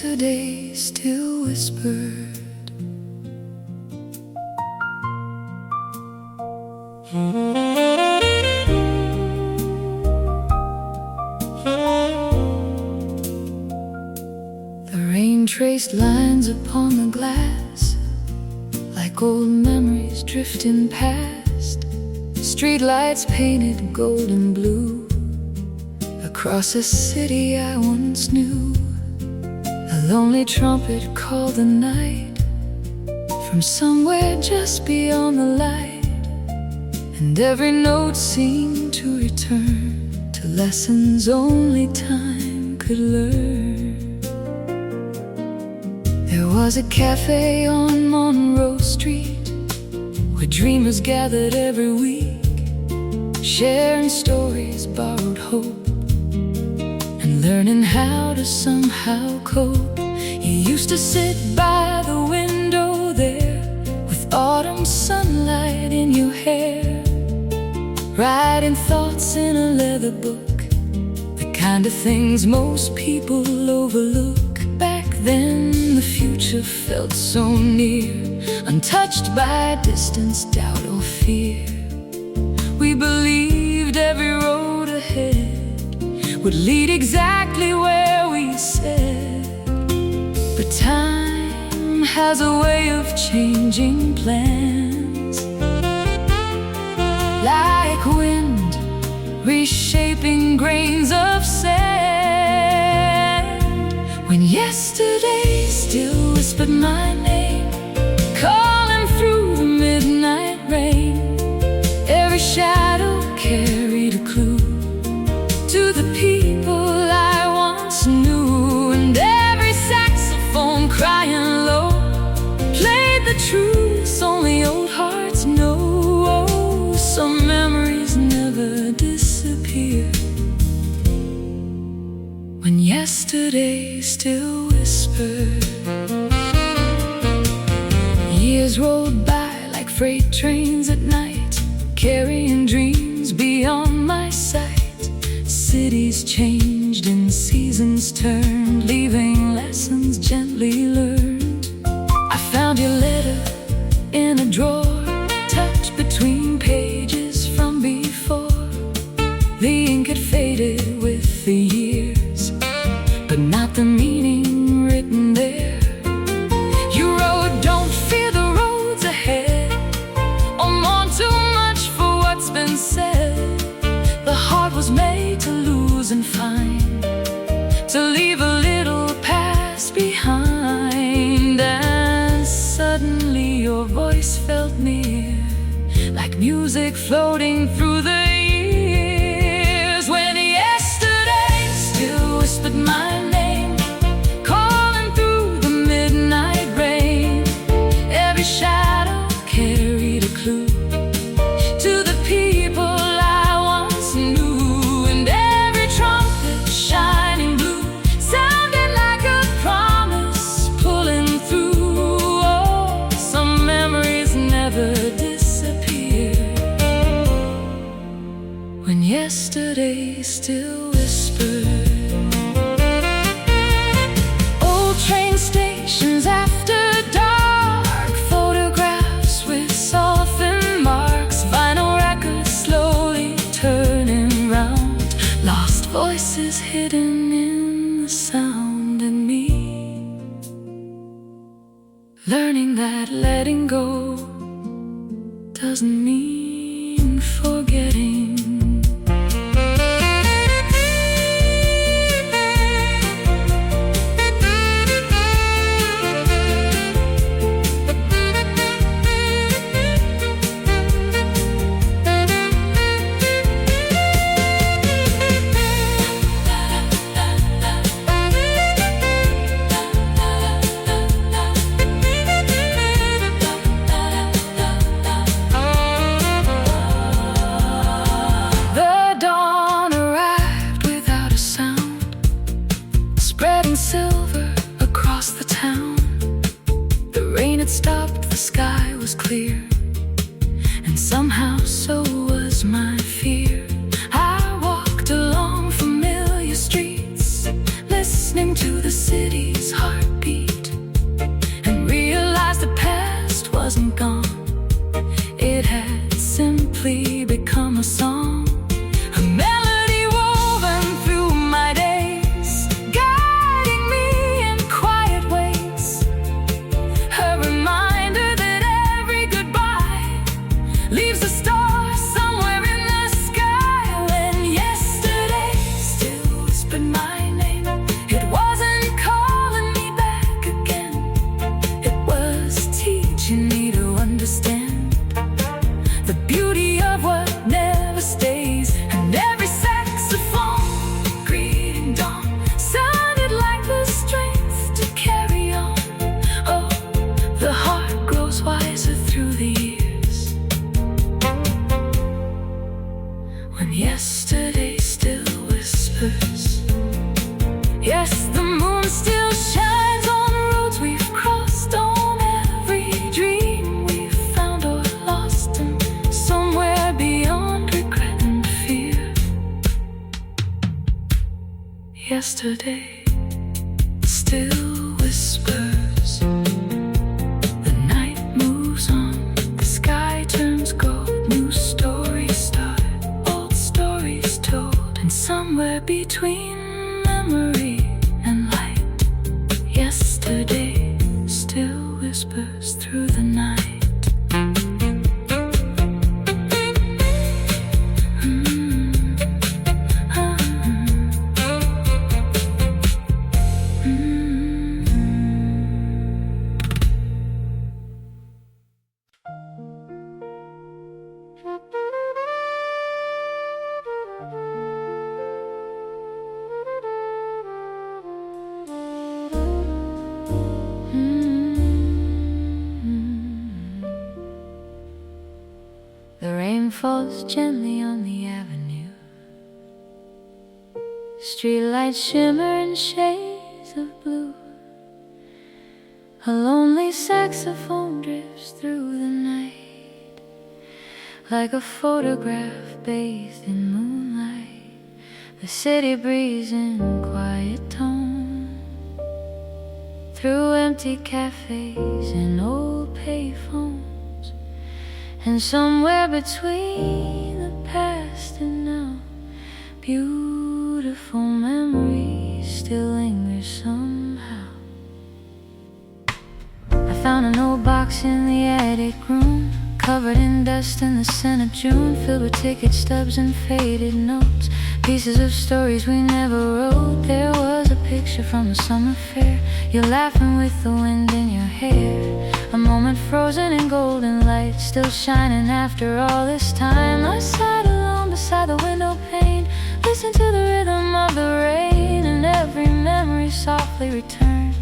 yesterday still whispered. The rain traced lines upon the glass, like old memories drifting past. Streetlights painted golden blue across a city I once knew. A lonely trumpet called the night from somewhere just beyond the light, and every note seemed to return to lessons only time could learn. There was a cafe on Monroe Street where dreamers gathered every week, sharing stories, borrowed hope, and learning how to somehow cope. You used to sit by the window there with autumn sunlight in your hair, writing thoughts in a leather book, the kind of things most people overlook. Back then the future felt so near, untouched by distance, doubt or fear. We believed every road ahead would lead exactly where we said. But time has a way of changing plans, like wind reshaping grains of sand. When yesterday still whispered my name, calling through the midnight rain, every shadow carried a clue to the people I once knew, and every saxophone crying low played the truths only old hearts know. Oh, some memories never disappear when yesterday still whispered. Years rolled by like freight trains at night, carrying dreams beyond my sight. Cities changed and seasons turned, leaving lessons gently learned. I found your letter in a drawer, tucked between pages from before. The ink had faded with the years, but not the meaning written there. You wrote, don't fear the roads ahead, or mourn too much for what's been said. The heart was made to lose and find, to leave a little past behind. And suddenly your voice felt near, like music floating through the years. When yesterday still whispered my name, calling through the midnight rain, every shadow carried a clue to the people I once knew, and every trumpet shining blue sounded like a promise pulling through. Oh, some memories never disappear when yesterday still whispered. Old train stations after dark, photographs with softened marks, vinyl records slowly turning round, lost voices hidden in the sound. And me learning that letting go doesn't mean forgetting. the beauty of what never stays. And every saxophone greeting dawn sounded like the strength to carry on. Oh, the heart grows wiser through the years, when yesterday still whispers. Yes, the moon still shines on roads we've crossed, on every dream we've found or lost, and somewhere beyond regret and fear, yesterday still whispers. The night moves on, the sky turns gold, new stories start, old stories told, and somewhere between memory and light, yesterday still whispers through the night. The rain falls gently on the avenue, streetlights shimmer in shades of blue. A lonely saxophone drifts through the night, like a photograph bathed in moonlight. The city breathes in quiet tone, through empty cafes and old payphones. And somewhere between the past and now, beautiful memories still linger somehow. I found an old box in the attic room, covered in dust in the scent of June, filled with ticket stubs and faded notes, pieces of stories we never wrote. There was a picture from the summer fair, you're laughing with the wind in your hair, a moment frozen in golden light, still shining after all this time. I sat alone beside the window pane, listened to the rhythm of the rain, and every memory softly returned,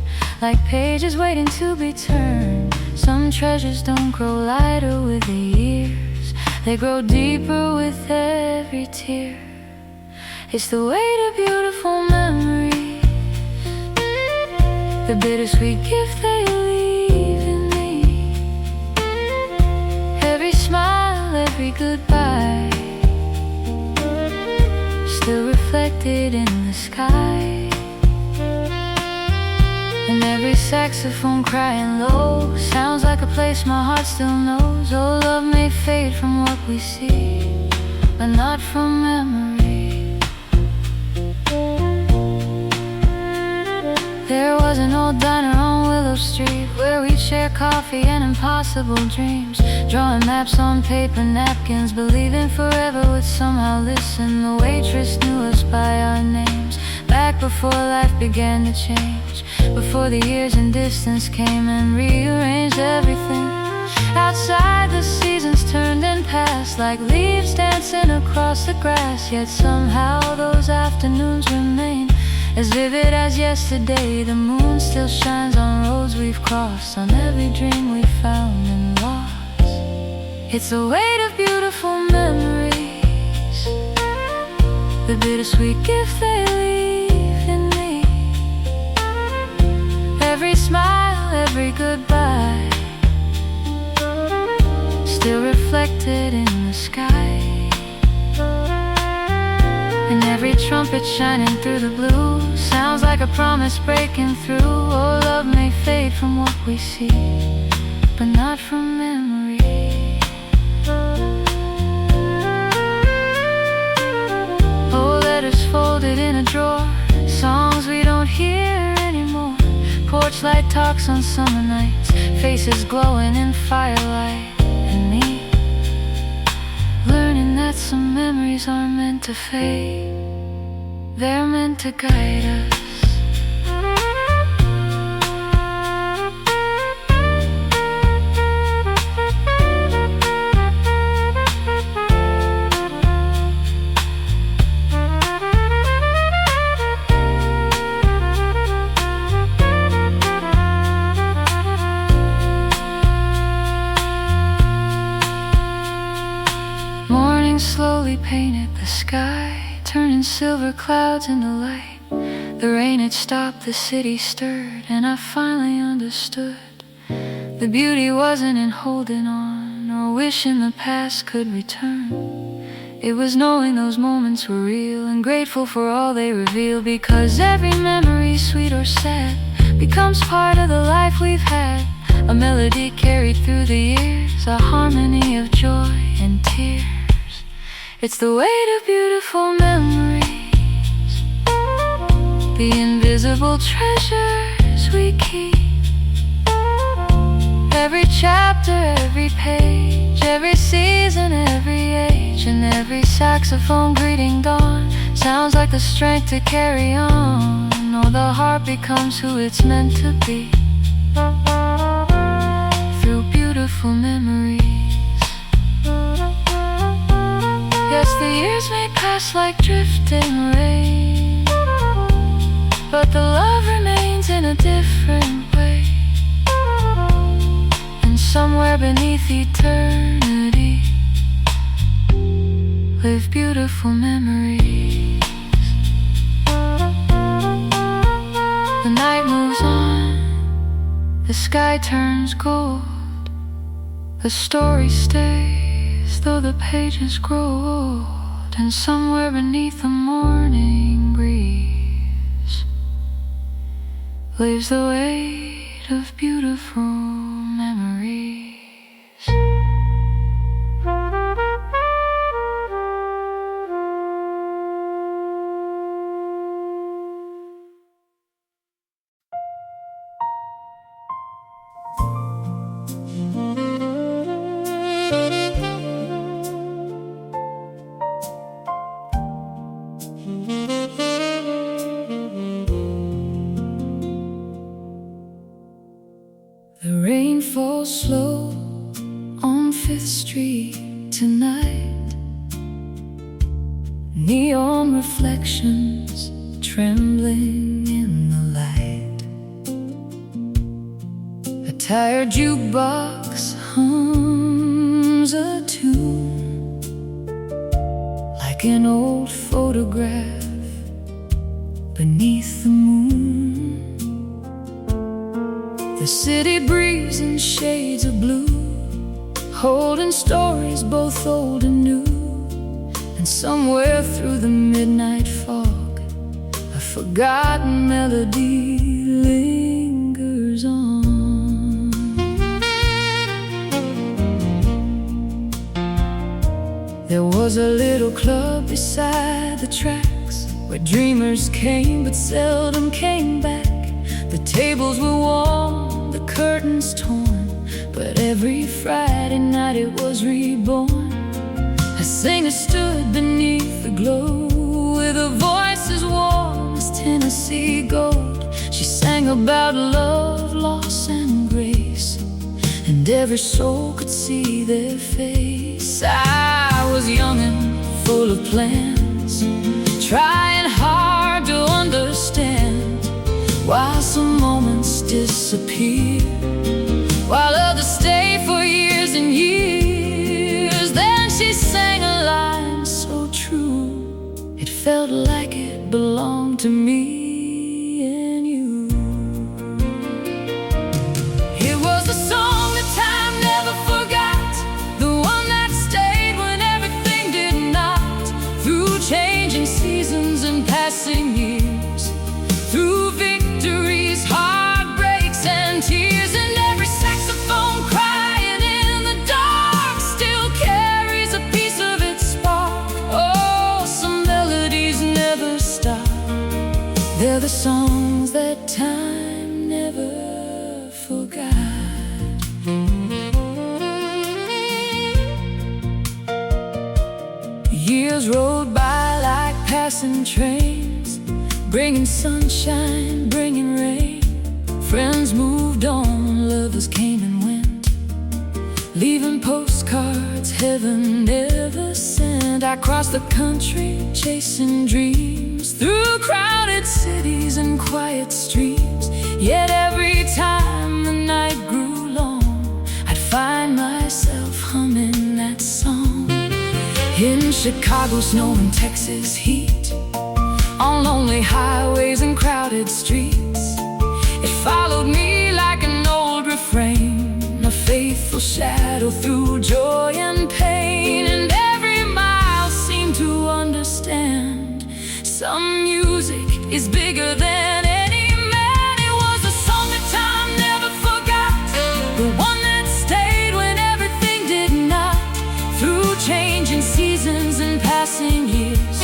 like pages waiting to be turned. Some treasures don't grow lighter with the years, they grow deeper with every tear. It's the weight of beautiful memories, the bittersweet gift they leave in me. Every smile, every goodbye, still reflected in the sky. And every saxophone crying low sounds like a place my heart still knows. Oh, love may fade from what we see, but not from memory. There was an old diner on Willow Street, where we'd share coffee and impossible dreams, drawing maps on paper napkins, believing forever would somehow listen. The waitress knew us by our names, back before life began to change, before the years and distance came and rearranged everything. Outside the seasons turned and passed, like leaves dancing across the grass, yet somehow those afternoons remain as vivid as yesterday. The moon still shines on roads we've crossed, on every dream we found and lost. It's the weight of beautiful memories, the bittersweet gift they leave in me. Every smile, every goodbye, still reflected in the sky. And every trumpet shining through the blue sounds like a promise breaking through. Oh, love may fade from what we see, but not from memory. Oh, letters folded in a drawer, songs we don't hear anymore, porch light talks on summer nights, faces glowing in firelight, and me learning that some memories aren't meant to fade, they're meant to guide us. rain slowly painted the sky, turning silver clouds into light. The rain had stopped, the city stirred, and I finally understood. The beauty wasn't in holding on or wishing the past could return. It was knowing those moments were real and grateful for all they reveal. Because every memory, sweet or sad, becomes part of the life we've had. A melody carried through the years, a harmony of joy and tears. It's the weight of beautiful memories, the invisible treasures we keep. Every chapter, every page, every season, every age, and every saxophone greeting dawn sounds like the strength to carry on. Oh, the heart becomes who it's meant to be through beautiful memories. Yes, the years may pass like drifting rain, but the love remains in a different way. And somewhere beneath eternity live beautiful memories. The night moves on, the sky turns gold. The story stays, though the pages grow old. And somewhere beneath the morning breeze lives the weight of beautiful memories. The rain falls slow on 5th Street tonight. Neon reflections trembling in the light. A tired jukebox hums a tune, like an old photograph beneath the moon. The city breeze in shades of blue, holding stories both old and new. And somewhere through the midnight fog, a forgotten melody lingers on. There was a little club beside the tracks, where dreamers came but seldom came back. The tables were warm, the curtains torn, but every Friday night it was reborn. A singer stood beneath the glow, with a voice as warm as Tennessee gold. She sang about love, loss, and grace, and every soul could see their face. I was young and full of plans, trying hard to understand why some moments disappear, while others stay for years and years. Then she sang a line so true, it felt like it belonged to me and you. It was the song that time never forgot, the one that stayed when everything did not. Through changing seasons and passing years, through victories, heartbreaks, and tears, and every saxophone crying in the dark still carries a piece of its spark. Oh, some melodies never stop, they're the songs that time never forgot. Years rolled by like passing trains, bringing sunshine, bringing rain. Friends moved on, lovers came and went, leaving postcards heaven never sent. I crossed the country, chasing dreams, through crowded cities and quiet streets. Yet every time the night grew long, I'd find myself humming that song. In Chicago snow and Texas heat, on lonely highways and crowded streets, it followed me like an old refrain, a faithful shadow through joy and pain. And every mile seemed to understand, some music is bigger than any man. It was a song that time never forgot, the one that stayed when everything did not. Through changing seasons and passing years,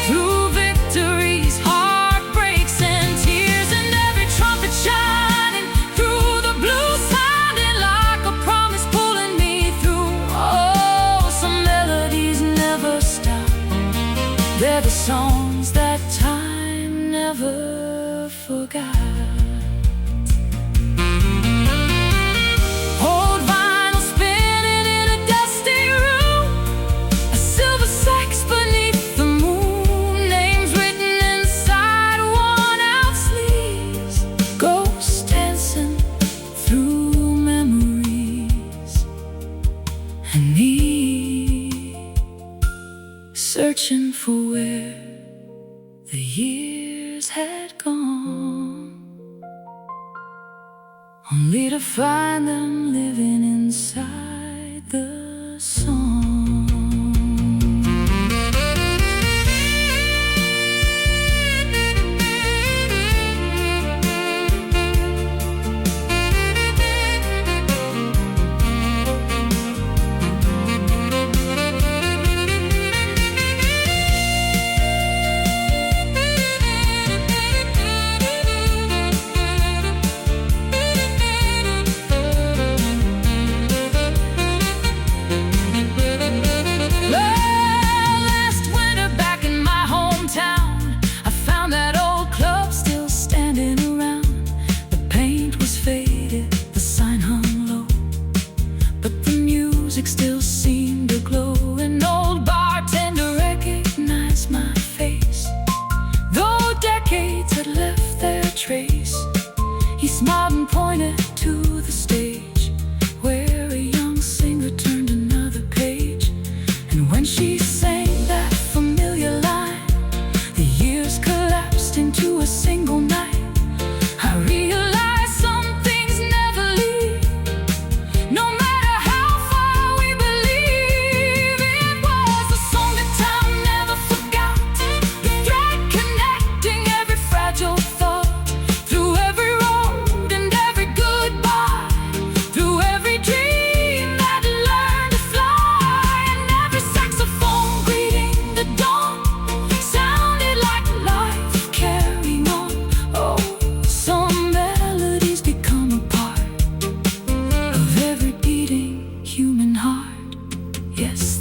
through victories, heartbreaks and tears, and every trumpet shining through the blue, sounding like a promise pulling me through. Oh, some melodies never stop, they're the songs that time never forgot. Old vinyl spinning in a dusty room, a silver sax beneath the moon, names written inside worn-out sleeves, ghosts dancing through memories, and me searching for where the years had gone, only to find them living inside the song. Still seemed to glow. An old bartender recognized my face, though decades had left their trace. He smiled and pointed to the stage, where a young singer turned another page. And when she sang that familiar line, the years collapsed into a single night. I realized some things never leave, no matter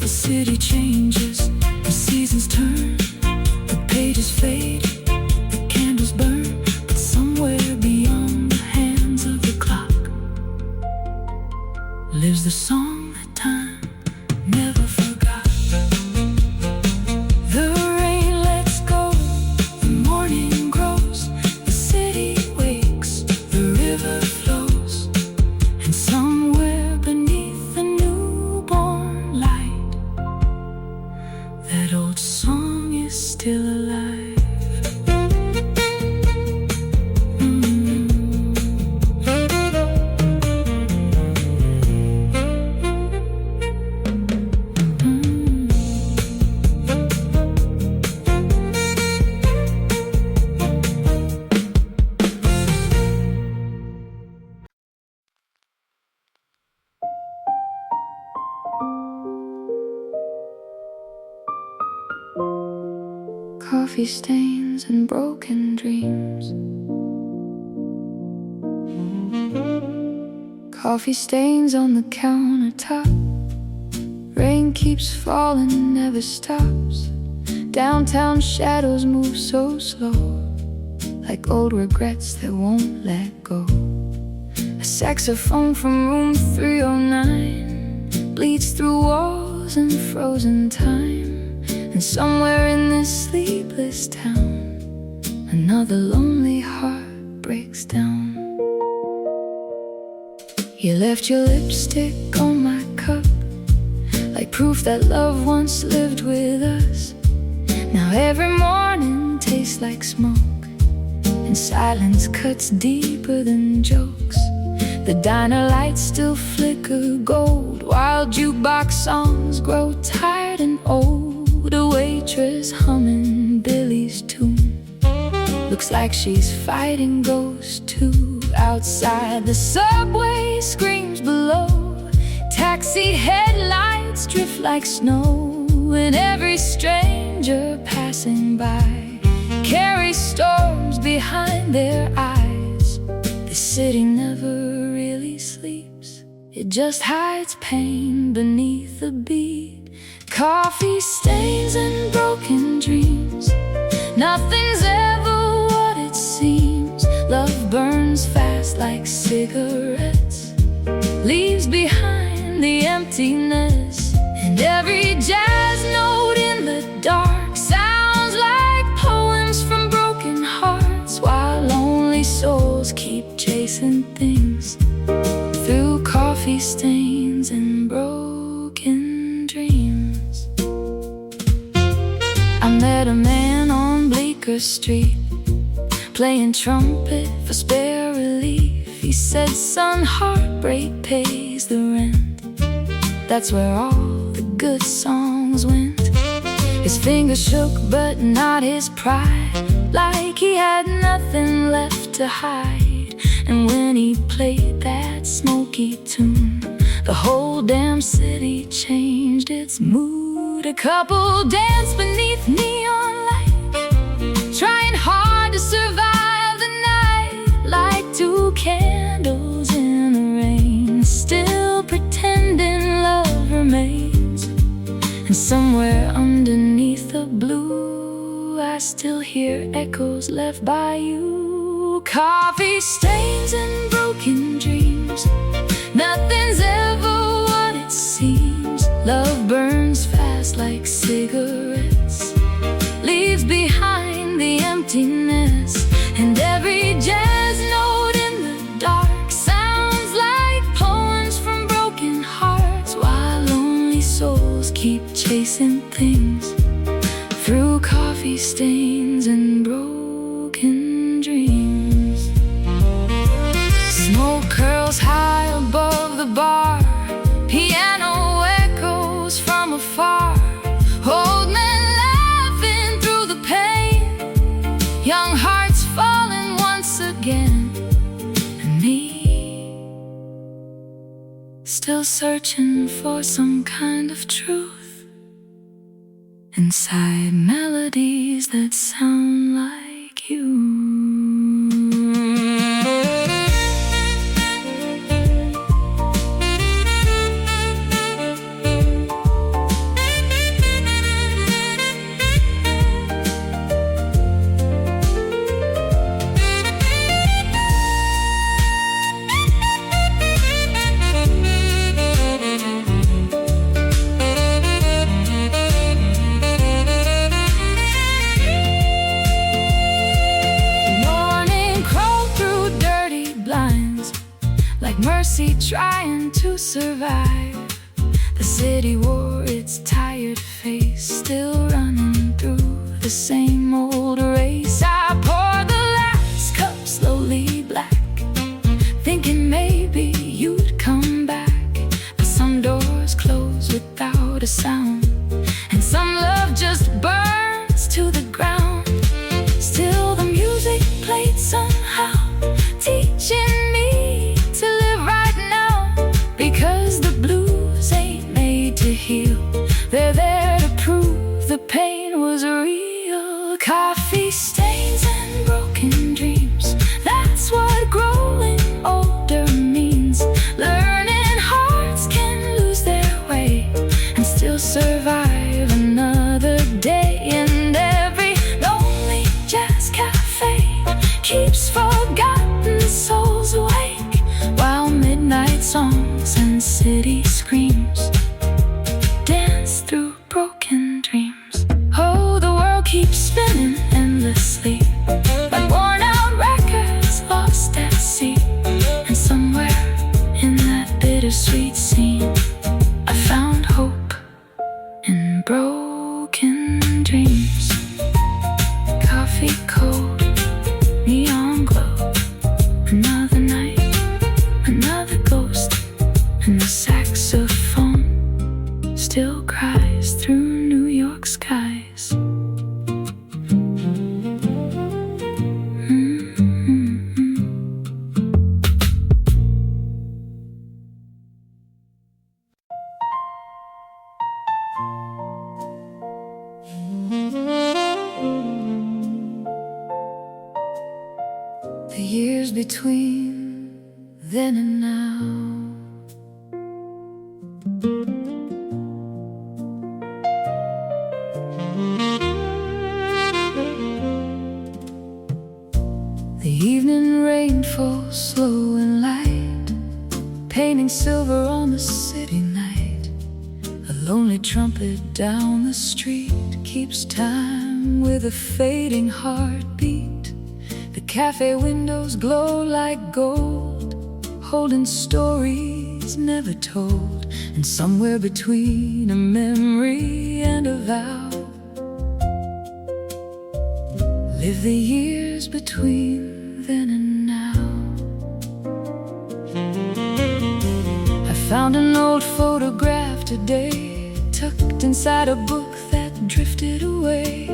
city changes, the seasons turn, the pages fade, the candles burn, but somewhere beyond the hands of the clock lives the song that time never forgot. The rain lets go, the morning grows, the city wakes, the river flows, and somewhere beneath the newborn light, that old song is still alive. Coffee stains and broken dreams. Coffee stains on the countertop. Rain keeps falling, never stops. Downtown shadows move so slow, like old regrets that won't let go. A saxophone from room 309 bleeds through walls and frozen time. And somewhere in this sleepless town, another lonely heart breaks down. You left your lipstick on my cup, like proof that love once lived with us. Now every morning tastes like smoke, and silence cuts deeper than jokes. The diner lights still flicker gold, while jukebox songs grow tired and old. A waitress humming Billy's tune looks like she's fighting ghosts too. Outside the subway screams below, taxi headlights drift like snow, and every stranger passing by carries storms behind their eyes. The city never really sleeps, it just hides pain beneath the beat. Coffee stains and broken dreams, nothing's ever what it seems. Love burns fast like cigarettes, leaves behind the emptiness. And every jazz note in the dark sounds like poems from broken hearts, while lonely souls keep chasing things through coffee stains and broken dreams. I met a man on Bleecker Street, playing trumpet for spare relief. He said, son, heartbreak pays the rent. That's where all the good songs went. His fingers shook, but not his pride, like he had nothing left to hide. And when he played that smoky tune, the whole damn city changed its mood. A couple danced beneath neon lights, trying hard to survive the night, like two candles in the rain, still pretending love remains. And somewhere underneath the blue, I still hear echoes left by you. Coffee stains and broken dreams, nothing's ever what it seems. Love burns fast like cigarettes, leaves behind the emptiness. And every jazz note in the dark sounds like poems from broken hearts, while lonely souls keep chasing things through coffee stains and broken dreams. Smoke curls high above the bar, piano echoes from afar. Old men laughing through the pain, young hearts falling once again. And me, still searching for some kind of truth inside melodies that sound like you. Mercy trying to survive. The city wore its tired face, still running through the same old race. I pour the last cup slowly black, thinking maybe you'd come back. But some doors close without a sound, and some love just burns to the ground. Still the music played somehow, teaching me to live right now, because the blues ain't made to heal. They're there to prove the pain was real. Coffee stains and broken dreams, that's what growing older means. Learning hearts can lose their way and still survive another day. And every lonely jazz cafe keeps forgotten souls awake, while midnight songs and city screams dance through broken dreams. Oh, the world keeps spinning endlessly, like worn out records lost at sea. And somewhere in that bittersweet scene, I found hope still cries through New York skies. The years between then and now, the evening rain falls slow and light, painting silver on the city night. A lonely trumpet down the street keeps time with a fading heartbeat. The cafe windows glow like gold, holding stories never told. And somewhere between a memory and a vow live the years between then and now. I found an old photograph today, tucked inside a book that drifted away.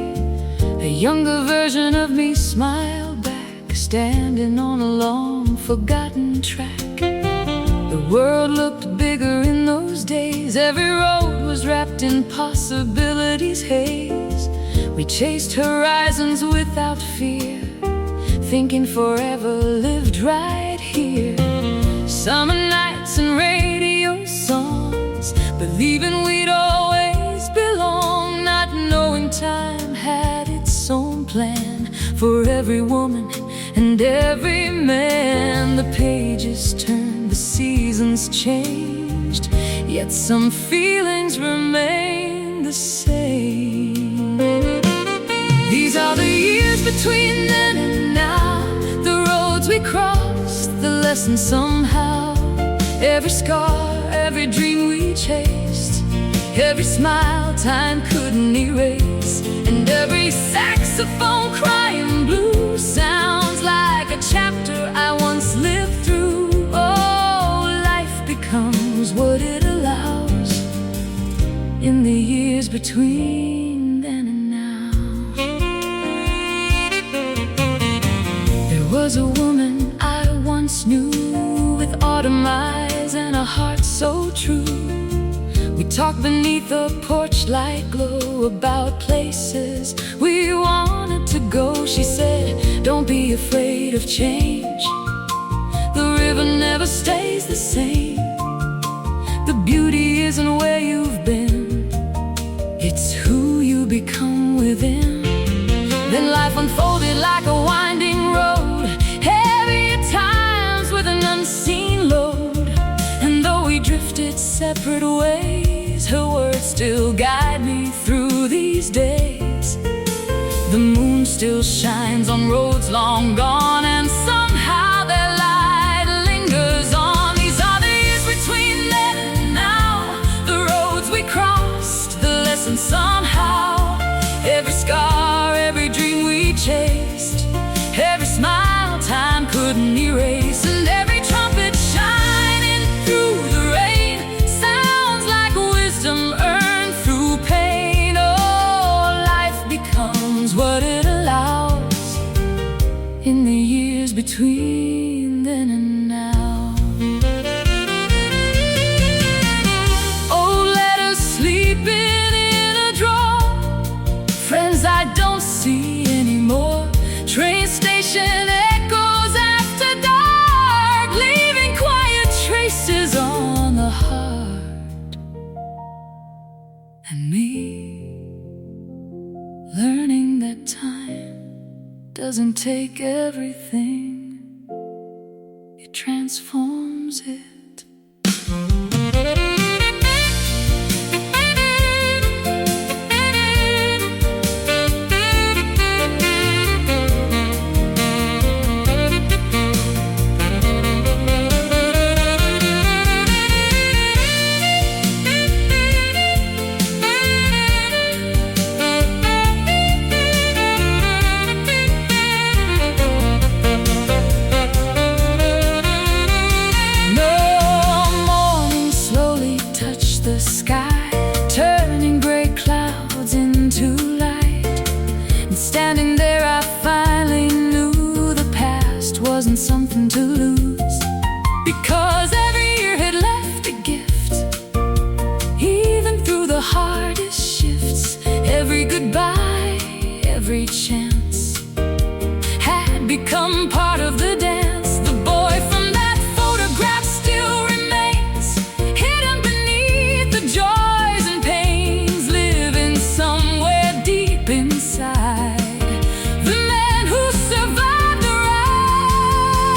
A younger version of me smiled back, standing on a long forgotten track. The world looked bigger in those days. Every road was wrapped in possibilities' haze. We chased horizons without fear, thinking forever lived right here. Summer nights and radio songs, believing we'd always belong, not knowing time had its own plan for every woman and every man. The pages turned, the seasons changed, yet some feelings remain the same. These are the years between then and now, the roads we crossed, the lessons somehow. Every scar, every dream we chased, every smile time couldn't erase. And every saxophone crying blues sounds like a chapter I once lived through. Oh, life becomes what it allows in the years between then and now. There was a woman I once knew, with autumn eyes and a heart so true. We talked beneath a porch light glow about places we wanted to go. She said, don't be afraid of change. The river never stays the same. The beauty isn't where you've been, it's who you become within. Then life unfolded like a winding road, heavy at times with an unseen load. And though we drifted separate ways, her words still guide me through these days. The moon still shines on roads long gone, and somehow their light lingers on. These are the years between then and now, the roads we crossed, the lessons somehow. Every scar, every dream we chased, every smile time couldn't erase. And every trumpet shining through the rain sounds like wisdom earned through pain. Oh, life becomes what it allows in the years between then and now. Oh, letters sleeping in a drawer, friends I don't see anymore. Train station echoes after dark, leaving quiet traces on the heart. And me, learning that time doesn't take everything, it transforms it. No to lose, because every year had left a gift. Even through the hardest shifts, every goodbye, every chance had become part of the dance. The boy from that photograph still remains, hidden beneath the joys and pains, living somewhere deep inside. The man who survived the ride.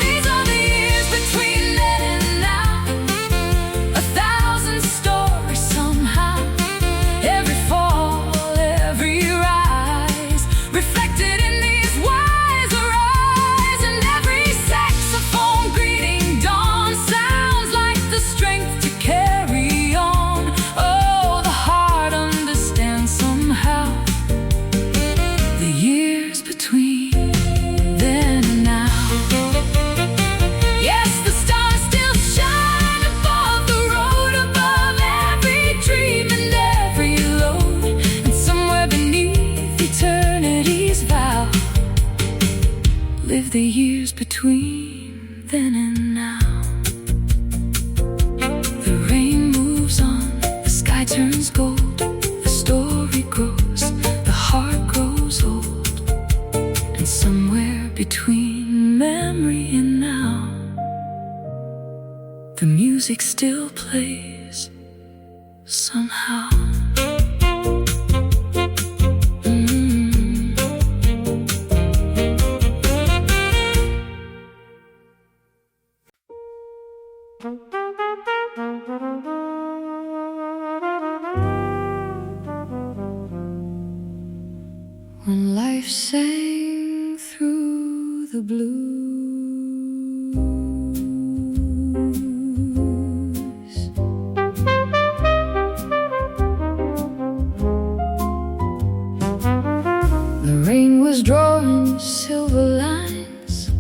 These are the years between then and now, 1,000 stories somehow. Every fall, every rise, reflected in these wise eyes. And every saxophone greeting dawn sounds like the strength to carry on. Oh, the heart understands somehow the years between then and now. Yes, the stars still shine above the road, above every dream and every load. And somewhere beneath eternity's vow live the years between then and now. The rain moves on, the sky turns gold, the story grows, the heart grows old. And somewhere between memory and now, the music still plays somehow. When life sang through the blues, the rain was drawing silver lines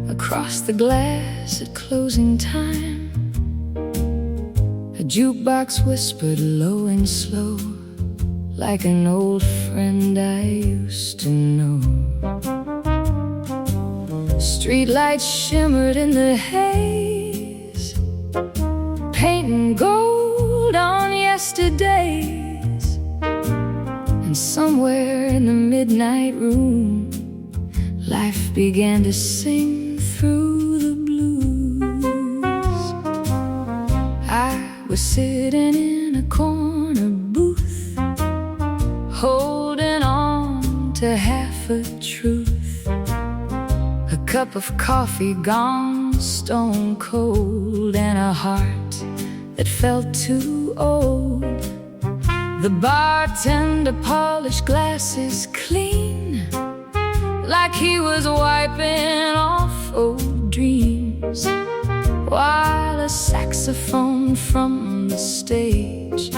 across the glass at closing time. A jukebox whispered low and slow, like an old friend I used to know. Streetlights shimmered in the haze, painting gold on yesterdays. And somewhere in the midnight room, life began to sing through the blues. I was sitting in a corner booth, holding on to half a truth. A cup of coffee gone stone cold, and a heart that felt too old. The bartender polished glasses clean, like he was wiping off old dreams, while a saxophone from the stage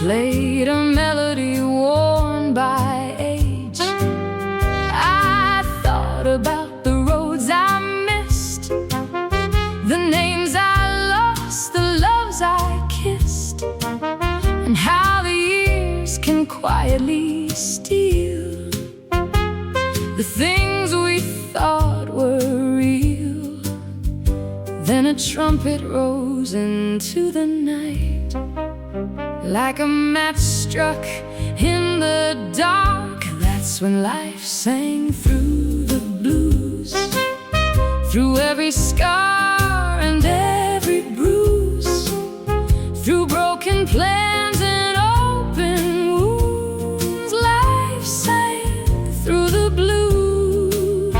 played a melody worn by age. I thought about the roads I missed, the names I lost, the loves I kissed, and how the years can quietly steal the things we thought were real. Then a trumpet rose into the night, like a match struck in the dark. That's when life sang through the blues, through every scar and every bruise, through broken plans and open wounds. Life sang through the blues,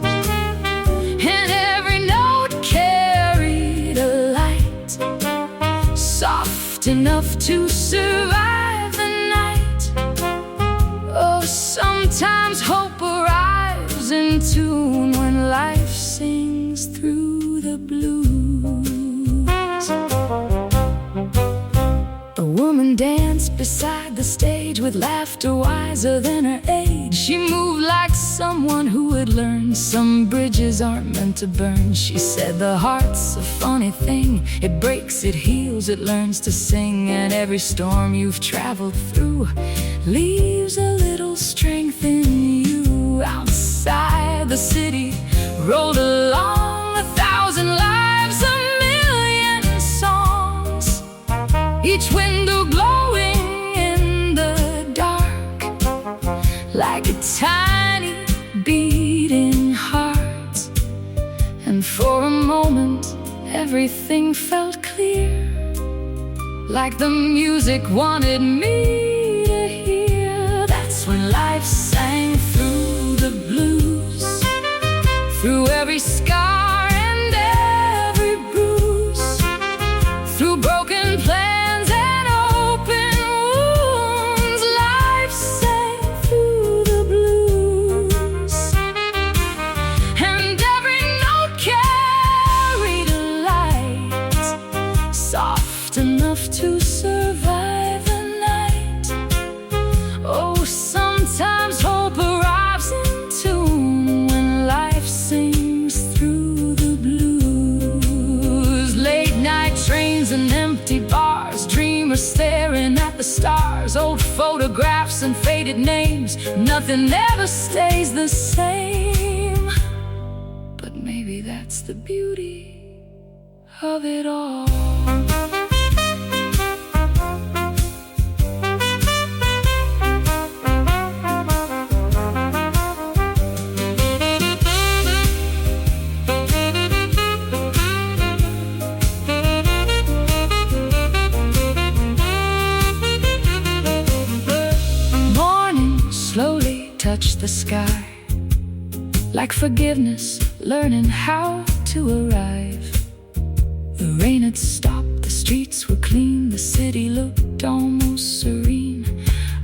and every note carried a light, soft enough to survive the night. Oh, sometimes hope arrives in tune when life sings through the blues. A woman danced beside the stage with laughter wiser than her age. She moved like someone who had learned some bridges aren't meant to burn. She said the heart's a funny thing, it breaks, it heals, it learns to sing. And every storm you've traveled through leaves a little strength in you. Outside beside the city rolled along 1,000 lives, 1,000,000 songs, each window glowing in the dark like a tiny beating heart. And for a moment everything felt clear, like the music wanted me to hear. That's when life sang through the blues, through every scar and every bruise, through broken plans and open wounds. Life sang through the blues, and every note carried a light soft enough to survive the night. Oh, sometimes hope arrives in tune when life sings through the blues. Late night trains and empty bars, dreamers staring at the stars, old photographs and faded names. Nothing ever stays the same, but maybe that's the beauty of it all. Slowly touch the sky, like forgiveness learning how to arrive. The rain had stopped, the streets were clean, the city looked almost serene.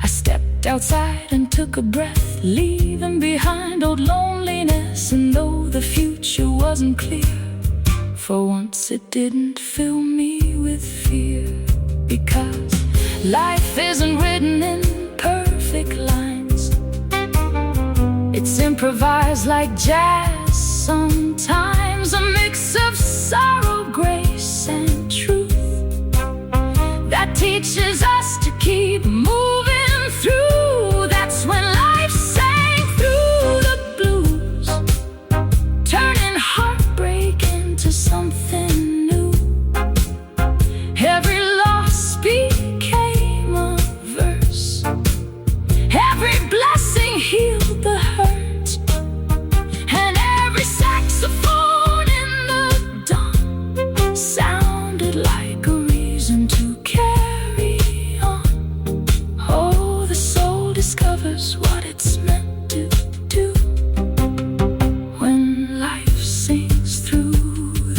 I stepped outside and took a breath, leaving behind old loneliness. And though the future wasn't clear, for once it didn't fill me with fear. Because life isn't written in perfect lines, it's improvised like jazz sometimes, a mix of sorrow, grace, and truth that teaches us to keep moving through. That's when life sang through the blues, turning heartbreak into something new. Every loss became a verse, every blessing healed the hurt, and every saxophone in the dawn sounded like a reason to carry on. Oh, the soul discovers what it's meant to do when life sings through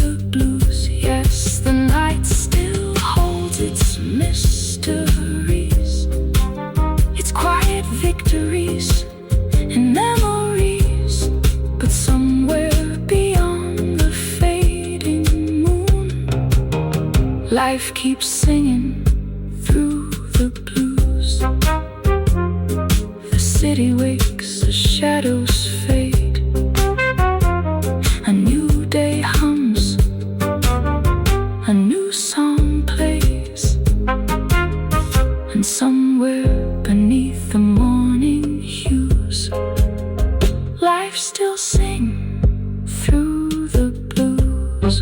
the blues. Yes, the night still holds its mysteries, its quiet victories and memories. But somewhere beyond the fading moon, life keeps singing through the blues. The city wakes, the shadows fade, a new day hums, a new song plays, and somewhere beneath the morning hues, life still sings through the blues.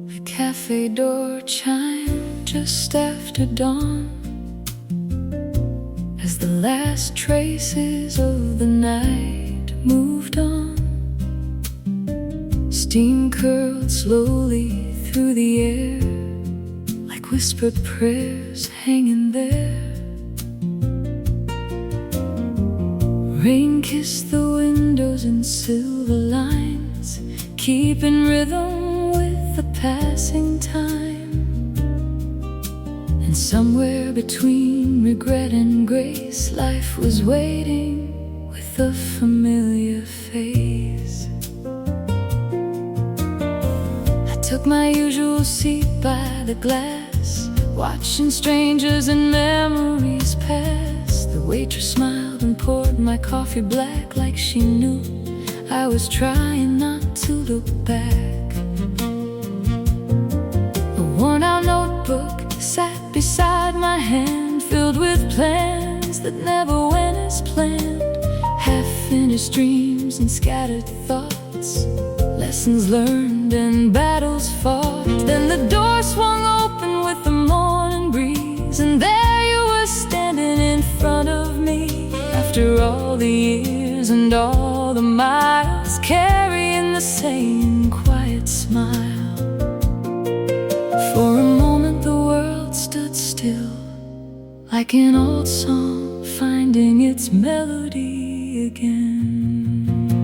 The cafe door chimed just after dawn, as the last traces of the night moved on. Steam curled slowly through the air, like whispered prayers hanging there. Rain kissed the windows in silver lines, keeping rhythm with the passing time. And somewhere between regret and grace, life was waiting with a familiar face. I took my usual seat by the glass, watching strangers and memories pass. The waitress smiled smiled and poured my coffee black like she knew I was trying not to look back. A worn-out notebook sat beside my hand, filled with plans that never went as planned. Half-finished dreams and scattered thoughts, lessons learned and battles fought. Then the door swung open with the morning breeze, and there you were standing in front of me. After all the years and all the miles, carrying the same quiet smile. For a moment the world stood still, like an old song finding its melody again.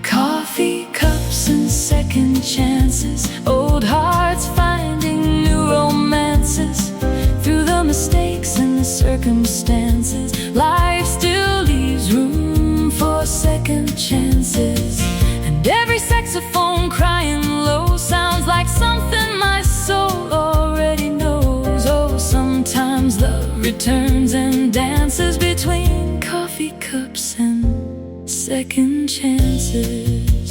Coffee cups and second chances, old hearts finding new romances. Through the mistakes and the circumstances, life still leaves room for second chances. And every saxophone crying low sounds like something my soul already knows. Oh, sometimes love returns and dances between coffee cups and second chances.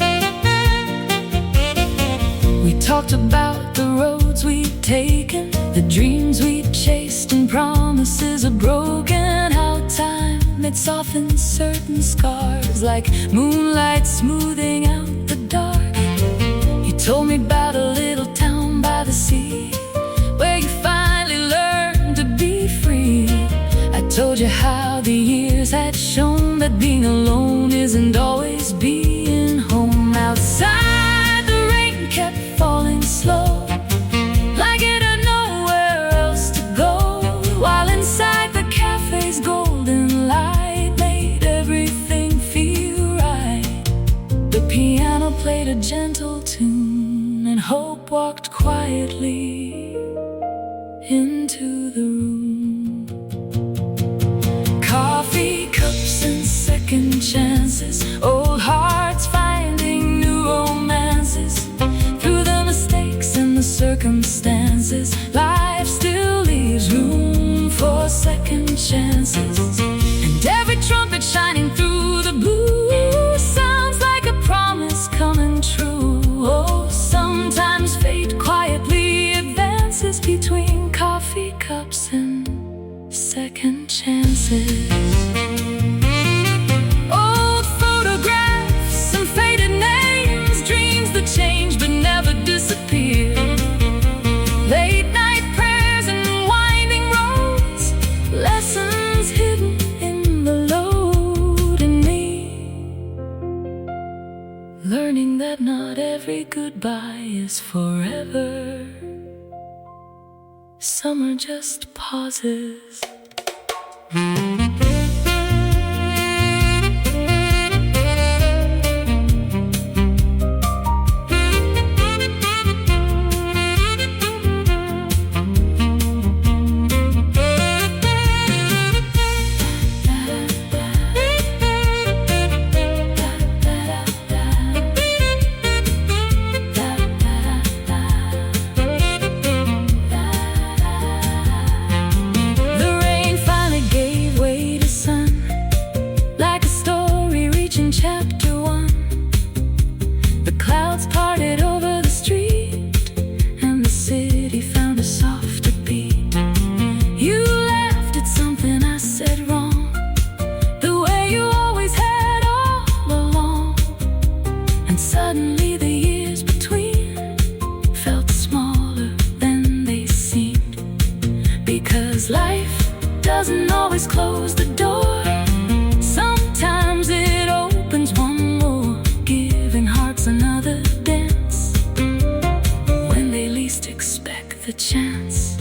We talked about the roads we'd taken, the dreams we'd chased and promises are broken. How time had softened certain scars, like moonlight smoothing out the dark. You told me about a little town by the sea, where you finally learned to be free. I told you how the years had shown that being alone isn't always being home. Outside the rain kept falling slow, like it had nowhere else to go, while inside the cafe's golden light made everything feel right. The piano played a gentle tune, and hope walked quietly into the room. Coffee cups and second chances, old hearts finding new romances. Through the mistakes and the circumstances, life still leaves room for second chances. And every trumpet shining through the blue sounds like a promise coming true. Oh, sometimes fate quietly advances between coffee cups and second chances. Old photographs and faded names, dreams that change but never disappear. Late night prayers and winding roads, lessons hidden in the load. And me, learning that not every goodbye is forever. Some are just pauses. Chapter 1. The clouds parted over the street, and the city found a softer beat. You laughed at something I said wrong, the way you always had all along. And suddenly the years between felt smaller than they seemed, because life doesn't always close the door. Sometimes it opens one more, giving hearts another dance when they least expect the chance.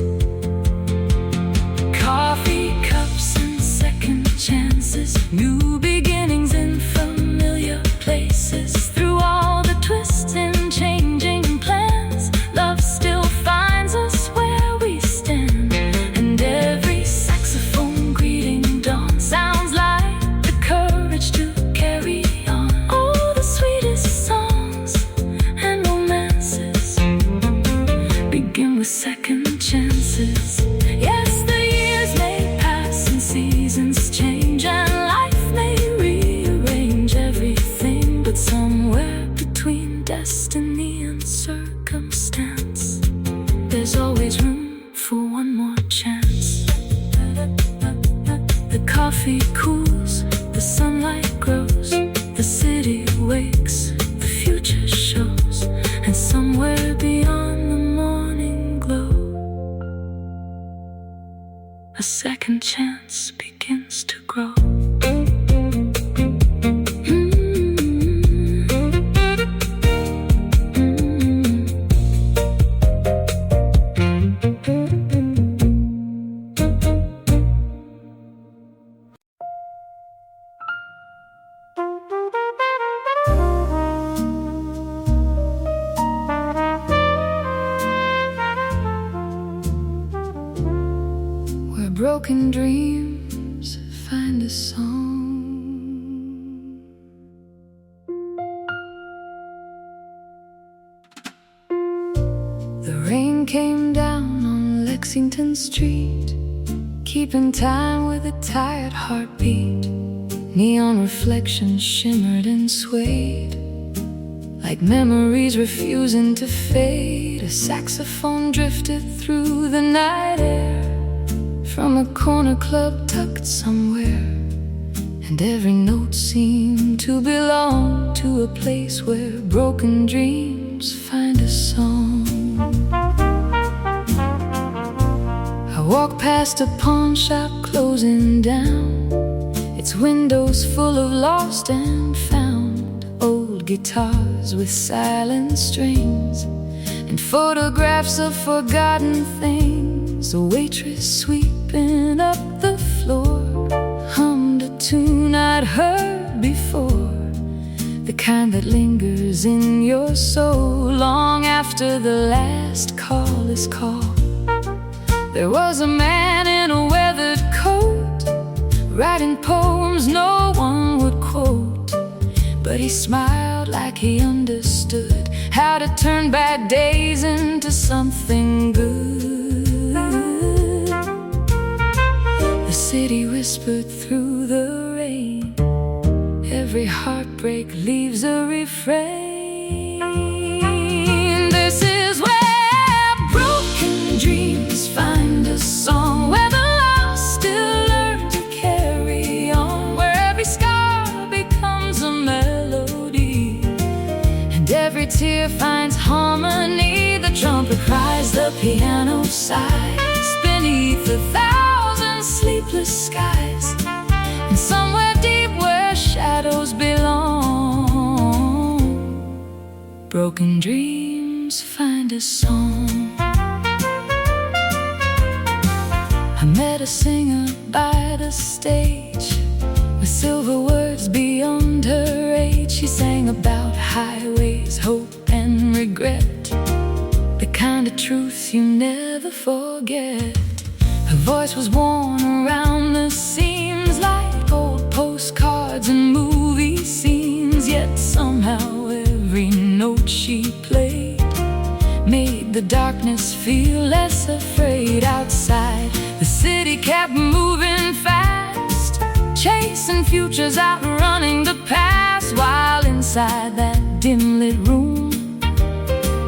Coffee cups and second chances, new beginnings in familiar places. Through all the twists and changing plans, love still finds us where we stand. And every saxophone greeting dawn sounds like the courage to carry on. All the sweetest songs and romances begin with second chances. Yes, the years may pass and seasons change, and a second chance begins to grow. Broken dreams find a song. The rain came down on Lexington Street, keeping time with a tired heartbeat. Neon reflections shimmered and swayed, like memories refusing to fade. A saxophone drifted through the night air from a corner club tucked somewhere, and every note seemed to belong to a place where broken dreams find a song. I walked past a pawn shop closing down, its windows full of lost and found old guitars with silent strings and photographs of forgotten things. A waitress sweeping up the floor hummed a tune I'd heard before, the kind that lingers in your soul long after the last call is called. There was a man in a weathered coat, writing poems no one would quote, but he smiled like he understood how to turn bad days into something good. The city whispered through the rain, every heartbreak leaves a refrain. This is where broken dreams find a song, where the lost still learn to carry on, where every scar becomes a melody and every tear finds harmony. The trumpet cries, the piano sighs beneath 1,000 sleepless skies, and somewhere deep where shadows belong, broken dreams find a song. I met a singer by the stage with silver words beyond her age. She sang about highways, hope and regret, the kind of truth you never forget. Her voice was worn around the seams like old postcards and movie scenes, yet somehow every note she played made the darkness feel less afraid. Outside, the city kept moving fast, chasing futures, outrunning the past, while inside that dim-lit room,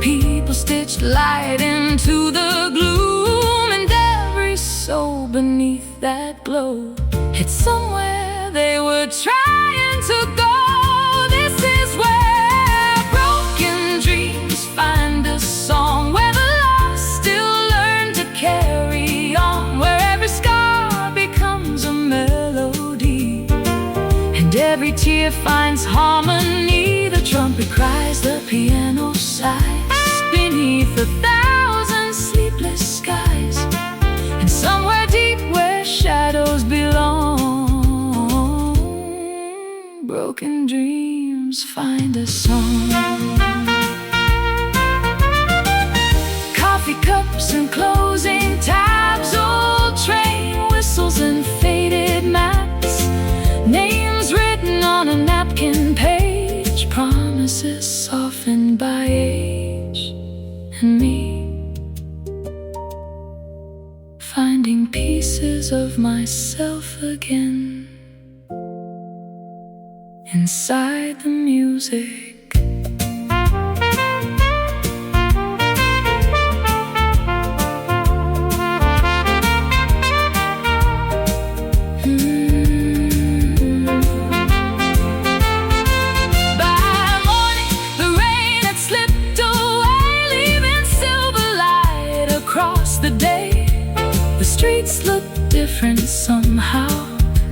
people stitched light into the gloom, and every soul beneath that glow had somewhere they were trying to go. This is where broken dreams find a song, where the lost still learn to carry on, where every scar becomes a melody and every tear finds harmony. The trumpet cries, the piano sighs beneath 1,000 sleepless skies, and somewhere deep where shadows belong, broken dreams find a song. Coffee cups and closing tabs, old train whistles and faded maps, names written on a napkin page, promises softened by age, and me finding pieces of myself again inside the music. The streets look different different somehow.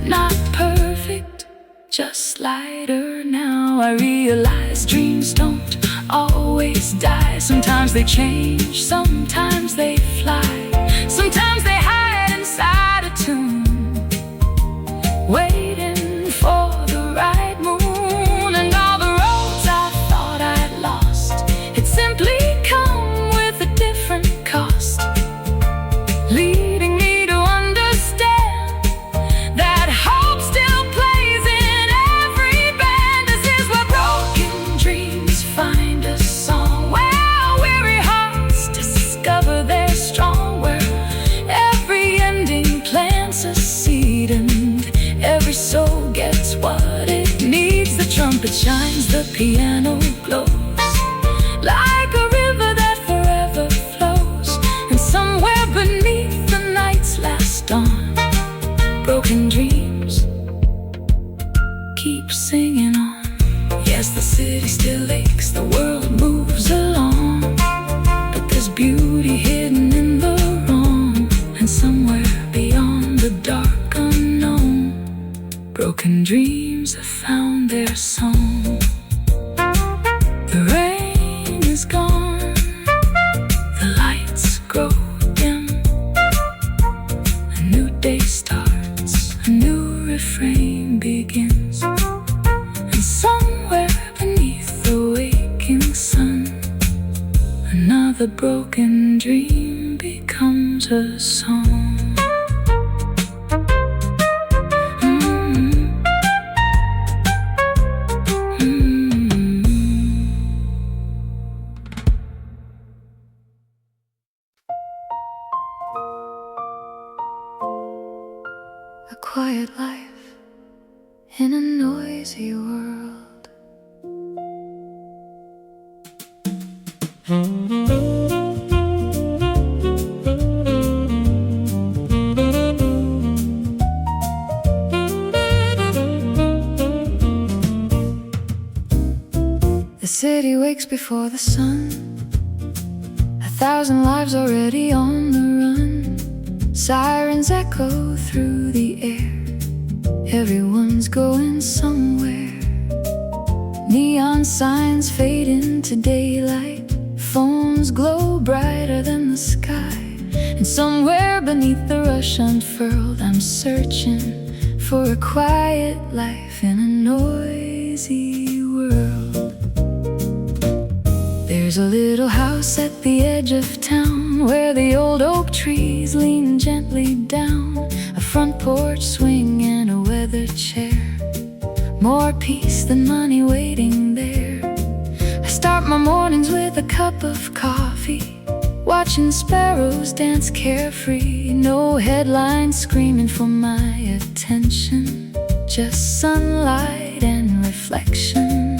Not perfect, just lighter now. I realize dreams don't always die. Sometimes they change, sometimes they fly. Sometimes they hide inside a tomb, waiting for the right moon. And all the roads I thought I'd lost had simply come with a different cost, leading me to understand that hope still plays in every band. This is where broken dreams find a song, where weary hearts discover they're strong, where every ending plants a seed and every soul gets what it needs. The trumpet shines, the piano glows like a river that forever flows. And somewhere beneath the night's last dawn, broken dreams keep singing on. Yes, the city still aches, the world moves along, but there's beauty hidden in the wrong. And somewhere beyond the dark unknown, broken dreams have found their song. The rain is gone, the lights grow dim, a new day starts, a new refrain begins. And somewhere beneath the waking sun, another broken dream becomes a song. A quiet life in a noisy world. The city wakes before the sun, 1,000 lives already on the run. Sirens echo through the air, everyone's going somewhere. Neon signs fade into daylight, phones glow brighter than the sky. And somewhere beneath the rush unfurled, I'm searching for a quiet life in a noisy world. There's a little house at the edge of town, where the old oak trees lean gently down. A front porch swing and a weather chair, more peace than money waiting there. I start my mornings with a cup of coffee, watching sparrows dance carefree. No headlines screaming for my attention, just sunlight and reflection.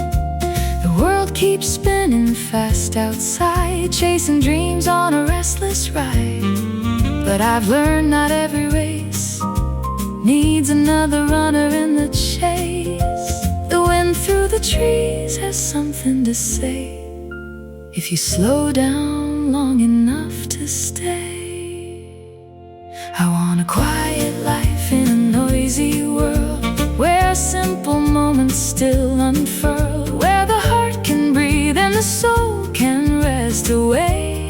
The world keeps spinning fast outside, chasing dreams on a restless ride. But I've learned not every race needs another runner in the chase. The wind through the trees has something to say, if you slow down long enough to stay. I want a quiet life in a noisy world, where simple moments still unfurl, where the heart can breathe and the soul can rest, away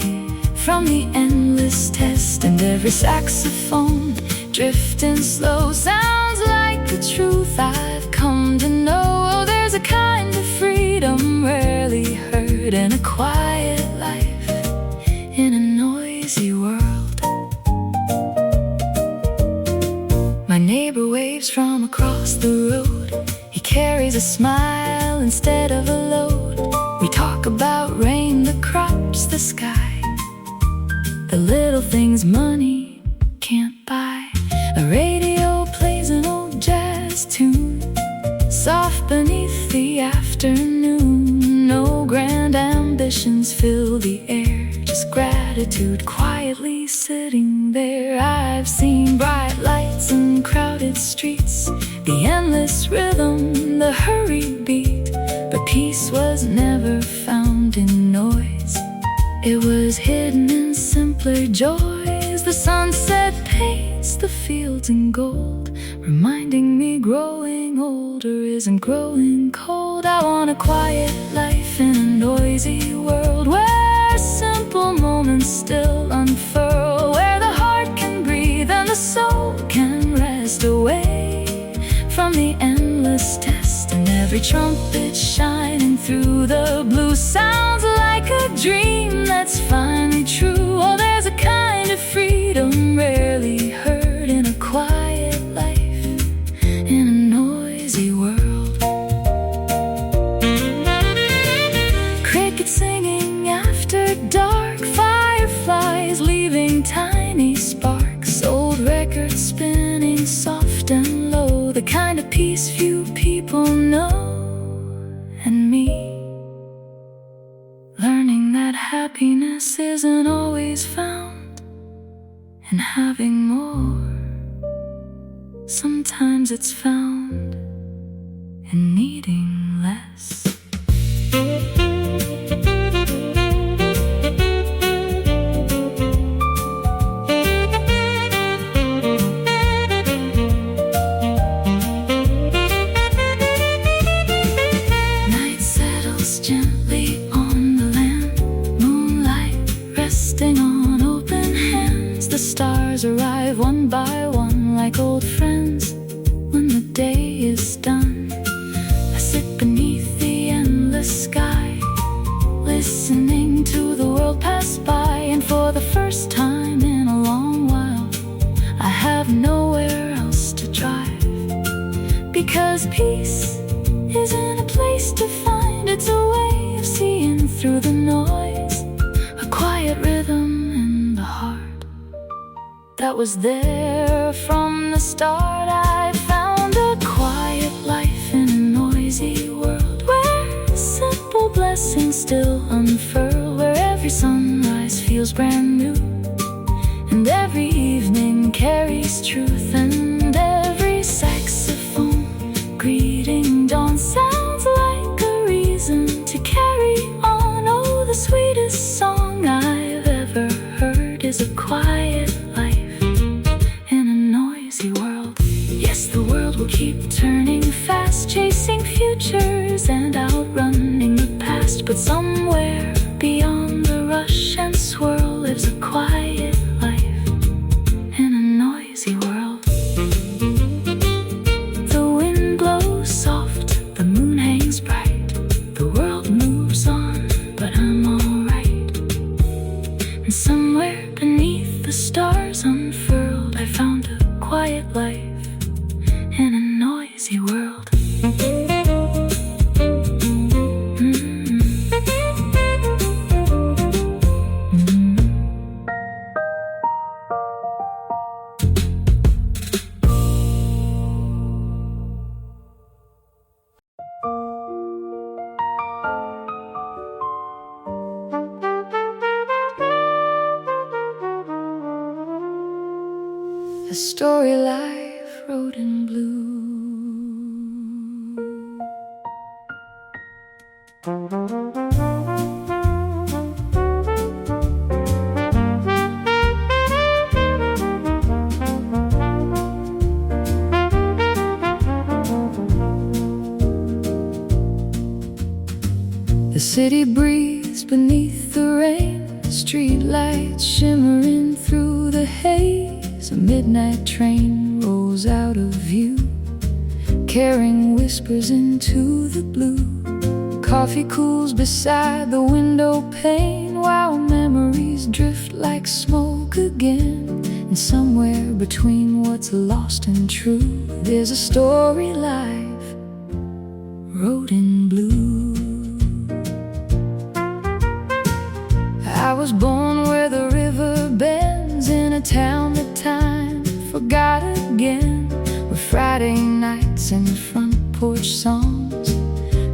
from the endless test. And every saxophone drifting slow sounds like the truth I've come to know. Oh, there's a kind of freedom rarely heard, and a quiet life in a noisy world. My neighbor waves from across the road, he carries a smile instead of a load. We talk about rain, the crops, the sky, the little things money can't buy. A radio plays an old jazz tune, soft beneath the afternoon. No grand ambitions fill the air, just gratitude quietly sitting there. I've seen bright lights and crowded streets, the endless rhythm, the hurried beat. But peace was never found in noise, it was hidden in simpler joys. days, the sunset paints the fields in gold, reminding me growing older isn't growing cold. I want a quiet life in a noisy world, where simple moments still unfurl, where the heart can breathe and the soul can rest away from the endless test. And every trumpet shining through the blue sounds like a dream that's finally true. Oh, there's a kind of freedom rarely heard in a quiet life in a noisy world. Crickets singing after dark, fireflies leaving tiny sparks, old records spinning soft and low, the kind of peace few people know. And me, learning that happiness isn't always found in having more. Sometimes it's found in needing less. Gently on the land, moonlight resting on open hands. The stars arrive one by one like old friends. When the day is done, I sit beneath the endless sky, listening to the world pass by. And for the first time in a long while, I have nowhere else to drive, because peace isn't a place to find, it's a way of seeing through the noise, a quiet rhythm in the heart that was there from the start. I found a quiet life in a noisy world, where simple blessings still unfurl, where every sunrise feels brand new, and every evening carries truth, and every saxophone greeting dawn sounds like a reason to carry on. Oh, the sweetest song I've ever heard is a quiet life in a noisy world. Yes, the world will keep turning fast, chasing futures and outrunning the past, but somewhere beyond the rush and swirl lives a quiet life in a noisy world. The wind blows soft, the moon hangs bright, the world moves on, but I'm alright. And somewhere beneath the stars unfurled, I found a quiet life in a noisy world. A story life wrote in blue. The city breathes beneath the rain, street lights shimmering through the haze. A midnight train rolls out of view, carrying whispers into the blue. Coffee cools beside the window pane, while memories drift like smoke again. And somewhere between what's lost and true, there's a story life wrote in blue. I was born where the river bends, in a town that time forgot again, where Friday nights and front porch songs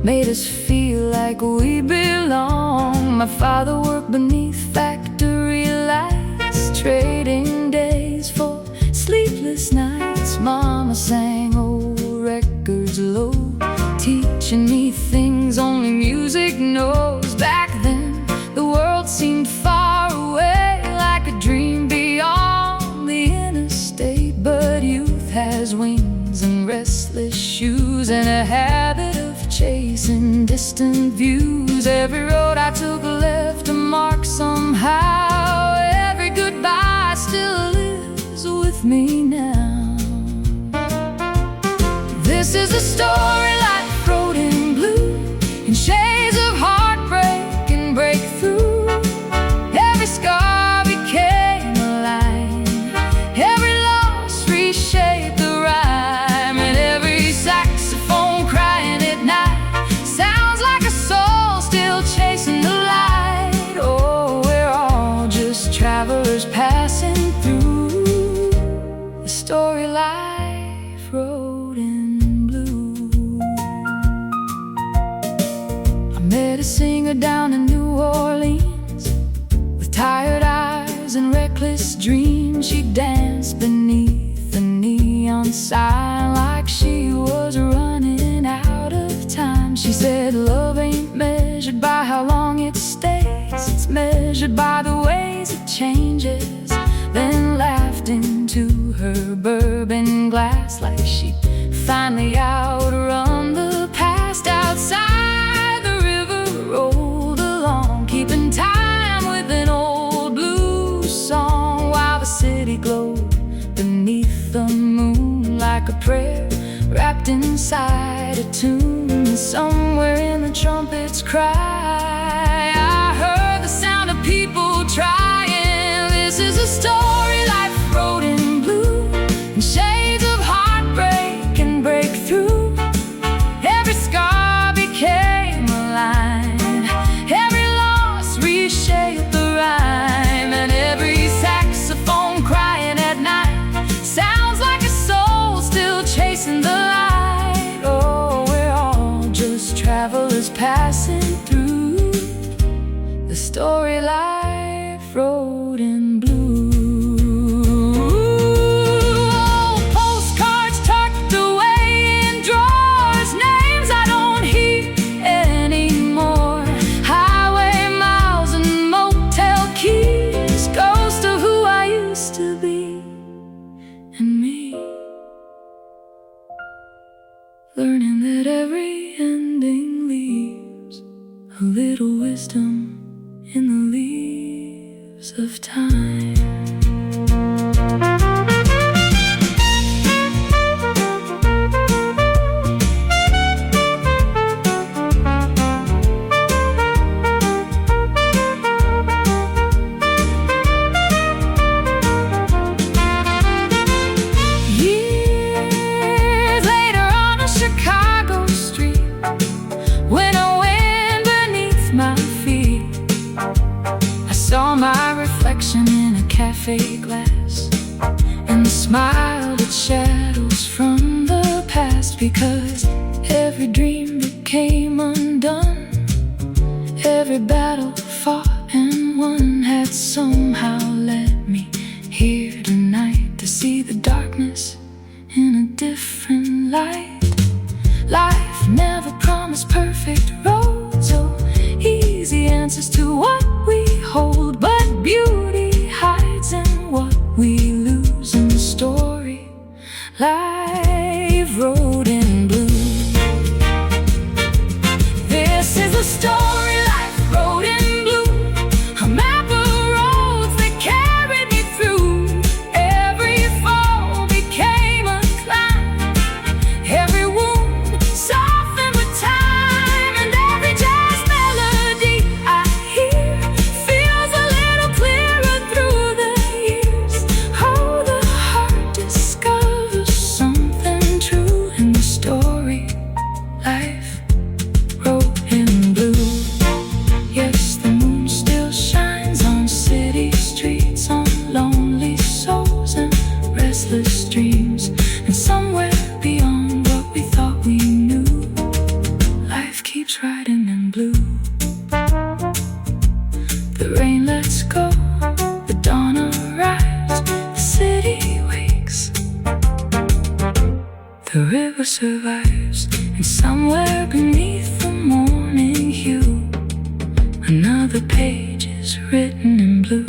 made us feel like we belong. My father worked beneath factory lights, trading days for sleepless nights. Mama sang old records low, teaching me things only music knows. Back then the world seemed far away, like a dream beyond wears wings and restless shoes, and a habit of chasing distant views. Every road I took left a mark somehow. Every goodbye still lives with me now. This is a story life wrote in blue, in shades of heartbreak and breakthrough. Every scar became a line, every loss reshaped the rhyme, and every saxophone crying at night sounds like a soul still chasing the light. Oh, we're all just travelers passing through the story life wrote in blue. I met a singer down in New Orleans with tired eyes and reckless dreams. She danced beneath the neon sign like she was running out of time. She said love ain't measured by how long it stays, it's measured by the ways it changes. Then laughed into her bourbon glass like she finally outrun the past. Outside the river rolled along, keeping time with an old blues song, while the city glowed beneath the moon like a prayer wrapped inside a tune. Somewhere in the trumpets cry, I heard the sound of people trying. This is a story life wrote in blue, in shades of heartbreak and breakthrough. Every scar became a line, every loss reshaped the rhyme, and every saxophone crying at night sounds like a soul still chasing the light. Oh, we're all just travelers passing through the story life wrote in blue. Old postcards tucked away in drawers, names I don't hear anymore. Highway miles and motel keys, ghost of who I used to be and me. Learning that every ending leaves a little wisdom in the leaves of time. Years later on a Chicago street, when a wind beneath my feet, I saw my reflection in a cafe glass, and the smile that shadows from the past. Because every dream became undone, every battle fought and won had somehow led me here tonight to see the darkness in a different light. Life never promised perfect roads or easy answers to what we hold, but beauty hides in what we lose in the story life wrote in blue. This is a story life wrote in blue, a map of roads that carried me through. Every fall became a climb, every wound softened with time, and every jazz melody I hear feels a little clearer through the years. Oh, the heart discovers something true in the story life wrote in blue. Yes, the moon still shines on city streets, on lonely souls and restless dreams, and somewhere beyond what we thought we knew, life keeps writing in blue. The rain lets go, the dawn arrives, the city wakes, the river survives, and somewhere beneath the morning hue, another page is written in blue.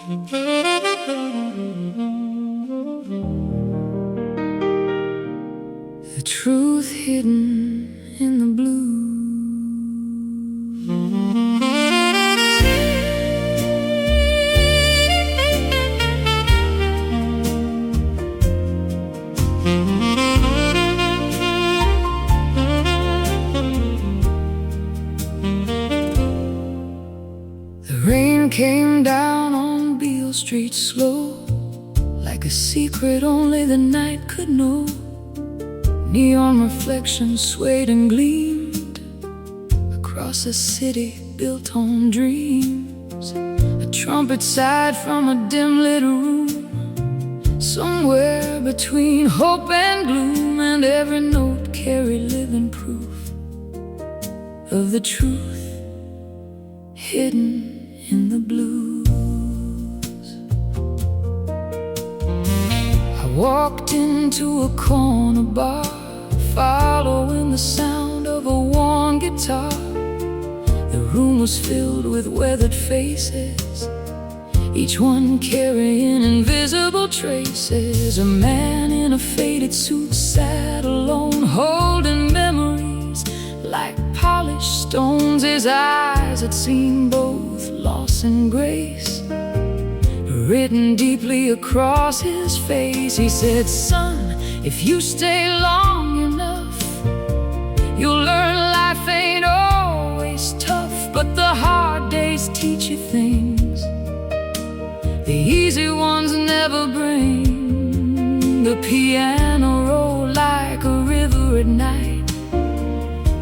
The truth hidden in the blue. The rain came down on Beale Street slow, like a secret only the night could know. Neon reflections swayed and gleamed across a city built on dreams. A trumpet sighed from a dim-lit room, somewhere between hope and gloom, and every note carried living proof of the truth hidden in the blues. I walked into a corner bar, following the sound of a worn guitar. The room was filled with weathered faces, each one carrying invisible traces. A man in a faded suit sat alone, holding memories like polished stones. His eyes had seen both loss and grace written deeply across his face. He said, "Son, if you stay long enough, you'll learn life ain't always tough, but the hard days teach you things the easy ones never bring." The piano rolled like a river at night,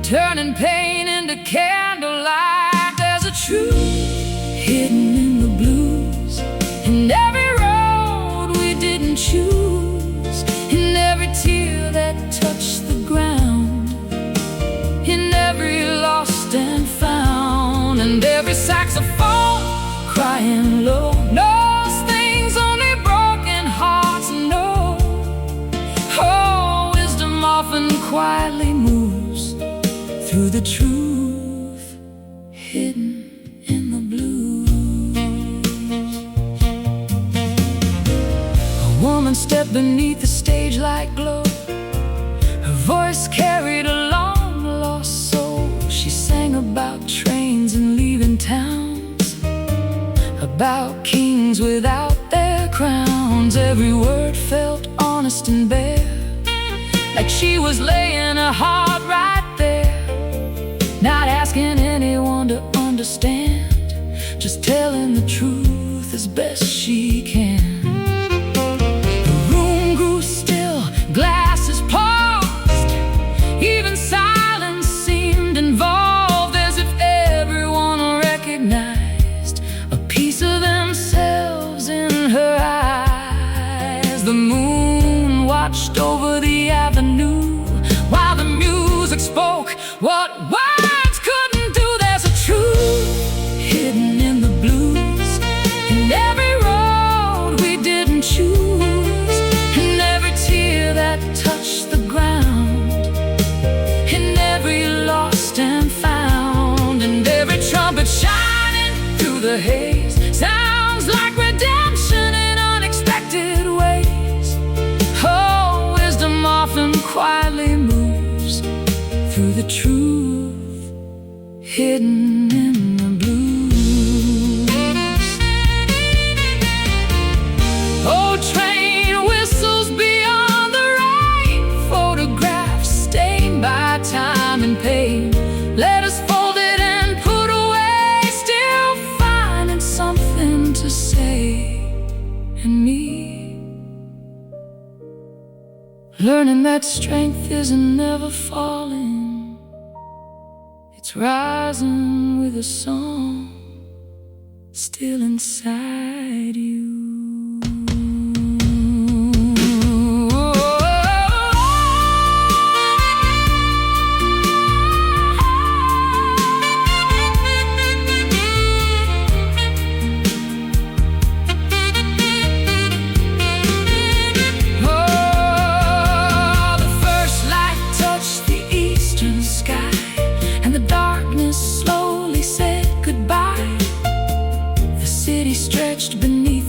turning pain into candlelight. There's a truth hidden in the blues, in every road we didn't choose, in every tear that touched the ground, in every lost and found, and every saxophone crying low knows things only broken hearts know. Oh, wisdom often quietly moves through the truth hidden in the blues. A woman stepped beneath the stage-light glow. Her voice carried a long-lost soul. She sang about trains and leaving towns, about kings without their crowns. Every word felt honest and bare, like she was laying her heart right there, not asking anyone to understand, just telling the truth as best she can. The room grew still, glasses paused, even silence seemed involved, as if everyone recognized a piece of themselves in her eyes. The moon watched over the avenue while the music spoke what words couldn't do. There's a truth hidden in the blues, in every road we didn't choose, in every tear that touched the ground, in every lost and found, and every trumpet shining through the haze sounds like redemption in unexpected ways. Oh, wisdom often quietly moves through the truth hidden in the blues. Oh, train whistles beyond the rain, photographs stained by time and pain, letters folded and put away, still finding something to say. And me learning that strength isn't never falling, it's rising with a song still inside you. Slowly said goodbye. The city stretched beneath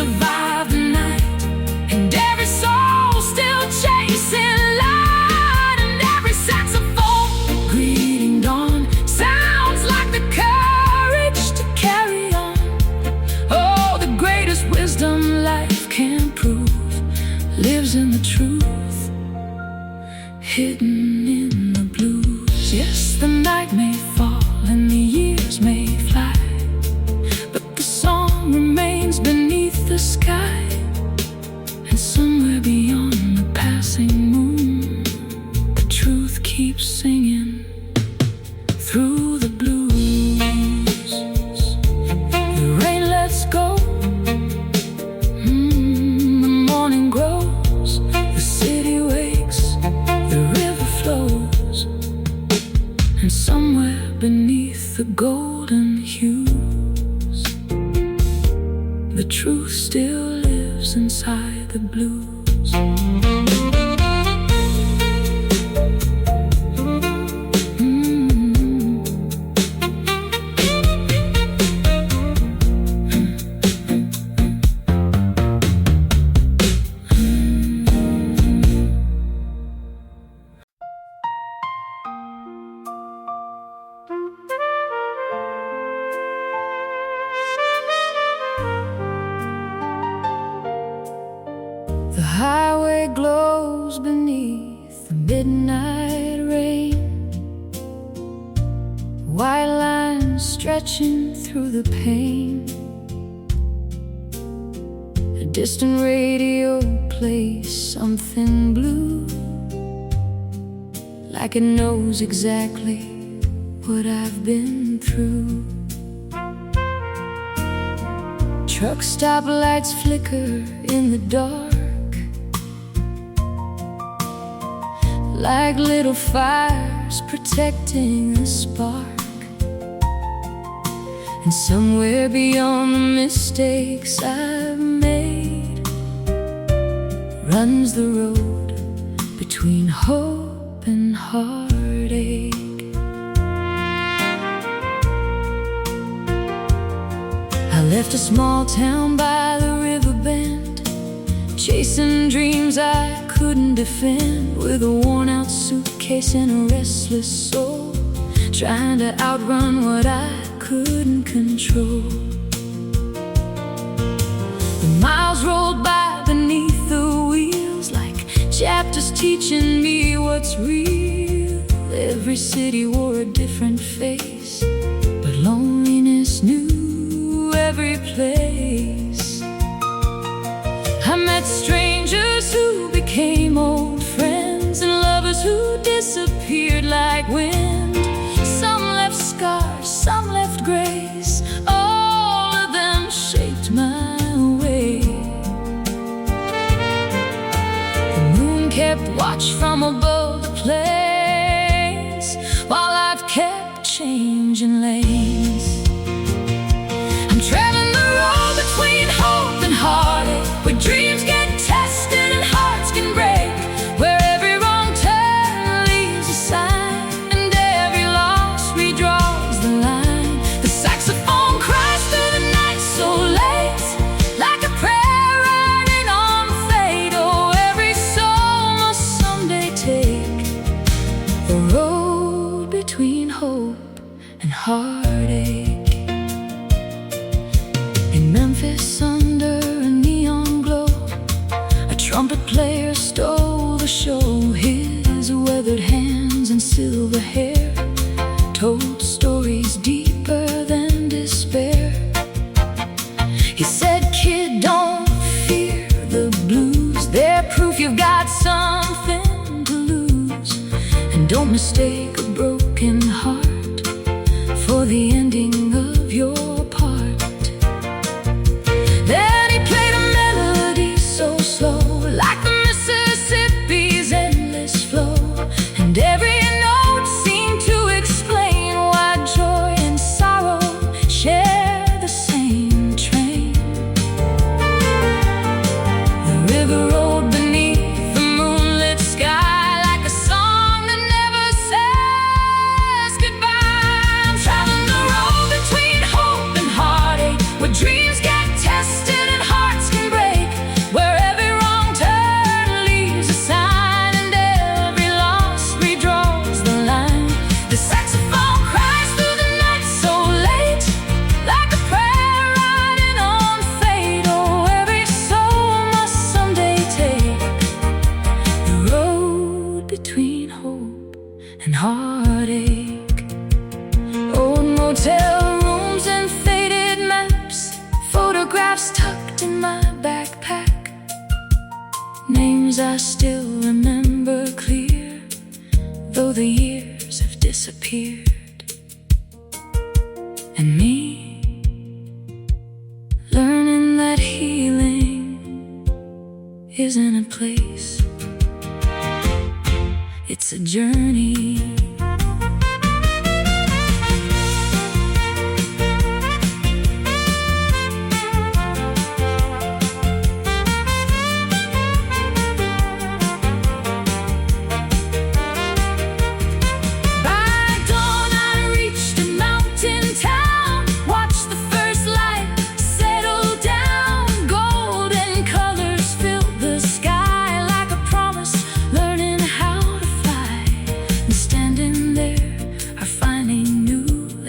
survived the night, and every soul still chasing light, and every saxophone greeting dawn sounds like the courage to carry on. Oh, the greatest wisdom life can prove lives in the truth, hidden in the blues. Yes, the night may fall and the years may fly, but the song remains beneath the sky, and somewhere beyond the passing moon, the truth keeps singing through the blues. The rain lets go, the morning grows, the city wakes, the river flows, and somewhere beneath the golden hues, the truth still lives inside the blues. The highway glows beneath the midnight rain, white lines stretching through the pain. A distant radio plays something blue, like it knows exactly what I've been through. Truck stoplights flicker in the dark, like little fires protecting the spark. And somewhere beyond the mistakes I've made runs the road between hope and heartache. I left a small town by the river bend, chasing dreams I couldn't defend, with a worn-out suitcase and a restless soul, trying to outrun what I couldn't control. The miles rolled by beneath the wheels, like chapters teaching me what's real. Every city wore a different face, but loneliness knew every place. I met strangers who became old friends, and lovers who disappeared like wind. Some left scars, some left grace, all of them shaped my way. The moon kept watch from above the plains, while I've kept changing lanes. I'm traveling the road between hope and heartache, where dreams get tested and hearts can break, where every wrong turn leaves a sign, and every loss redraws the line. The saxophone cries through the night so late, like a prayer writing on fate. Oh, every soul must someday take the road between hope and heartache. In Memphis, under a neon glow, a trumpet player stole the show. His weathered hands and silver hair told stories deeper than despair. He said, "Kid, don't fear the blues. They're proof you've got something to lose. And don't mistake a broken heart for the ending of your part." Then he played a melody so slow, like the Mississippi's endless flow, and every note seemed to explain why joy and sorrow share the same train. The river rolled beneath the moonlit sky, like a song that never says goodbye. I'm traveling the road Hotel rooms and faded maps, photographs tucked in my backpack, names I still remember clear, though the years have disappeared. And me, learning that healing isn't a place, it's a journey.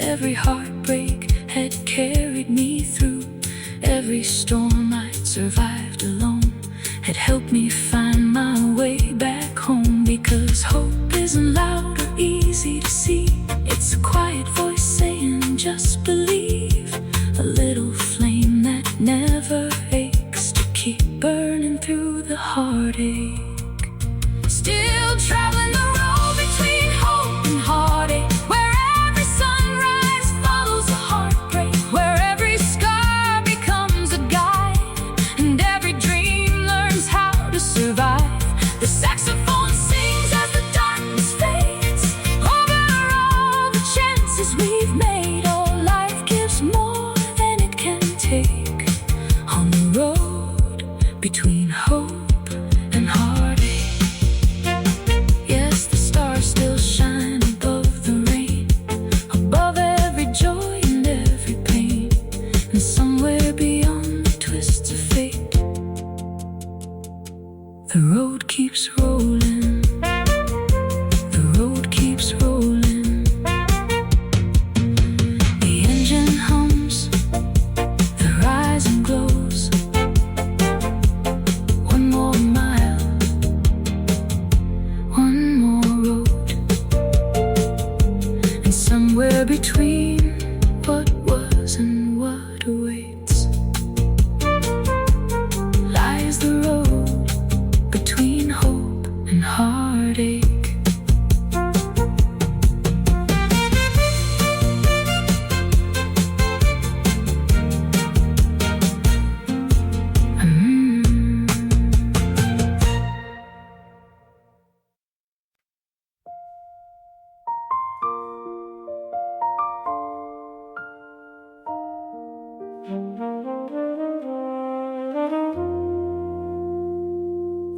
Every heartbreak had carried me through. Every storm I'd survived alone had helped me find my way back home. Because hope isn't loud or easy to see, it's a quiet voice saying just believe. A little flame that never aches to keep burning through the heartache. Still traveling the road between hope and heartache, the saxophone sings as the darkness fades. Over all the chances we've made, oh, life gives more than it can take. On the road between hope and heartache, yes, the stars still shine above the rain, above every joy and every pain. And somewhere beyond the twists of fate, the road keeps rolling, the road keeps rolling. The engine hums, the horizon glows. One more mile, one more road. And somewhere between what was and what awaits lies the road between hope and heartache.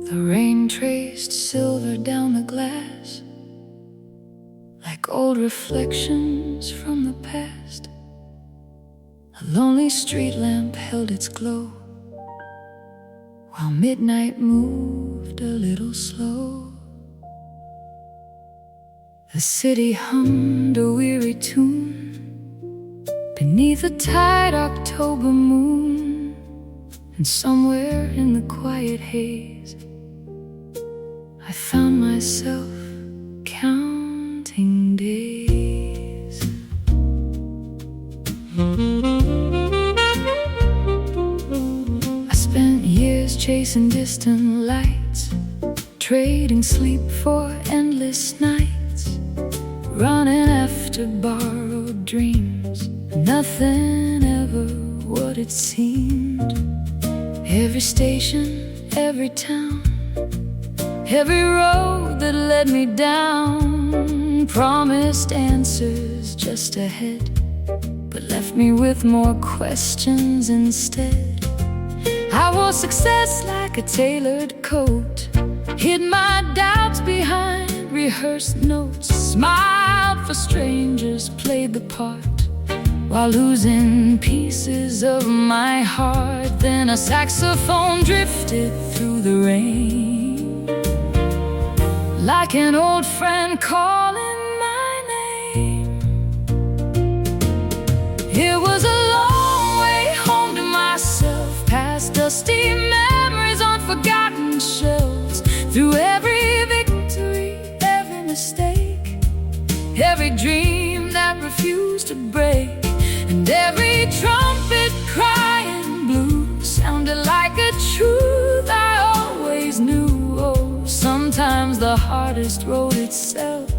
The rain traced silver down the glass, like old reflections from the past. A lonely street lamp held its glow, while midnight moved a little slow. The city hummed a weary tune beneath a tight October moon. And somewhere in the quiet haze, I found myself counting days. I spent years chasing distant lights, trading sleep for endless nights, running after borrowed dreams. Nothing ever what it seemed. Every station, every town, every road that led me down promised answers just ahead, but left me with more questions instead. I wore success like a tailored coat, hid my doubts behind rehearsed notes, smiled for strangers, played the part, while losing pieces of my heart. Then a saxophone drifted through the rain, like an old friend calling my name. It was a long way home to myself, past dusty memories on forgotten shelves. Through every victory, every mistake, every dream that refused to break, break, and every trumpet cry and blue sounded like a truth I always knew. Oh, sometimes the hardest road itself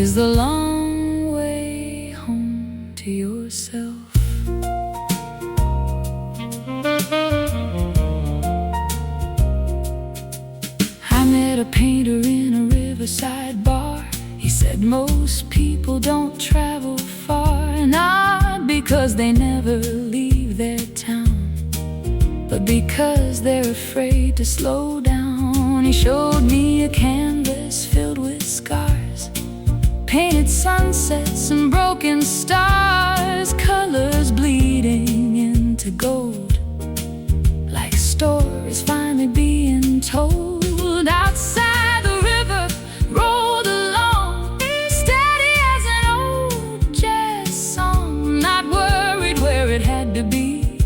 is the long way home to yourself. I met a painter in a riverside bar. He said most people don't travel far, not because they never leave their town, but because they're afraid to slow down. He showed me a canvas filled with scars, painted sunsets and broken stars, colors bleeding into gold, like stories finally being told. Outside the river rolled along, steady as an old jazz song, not worried where it had to be,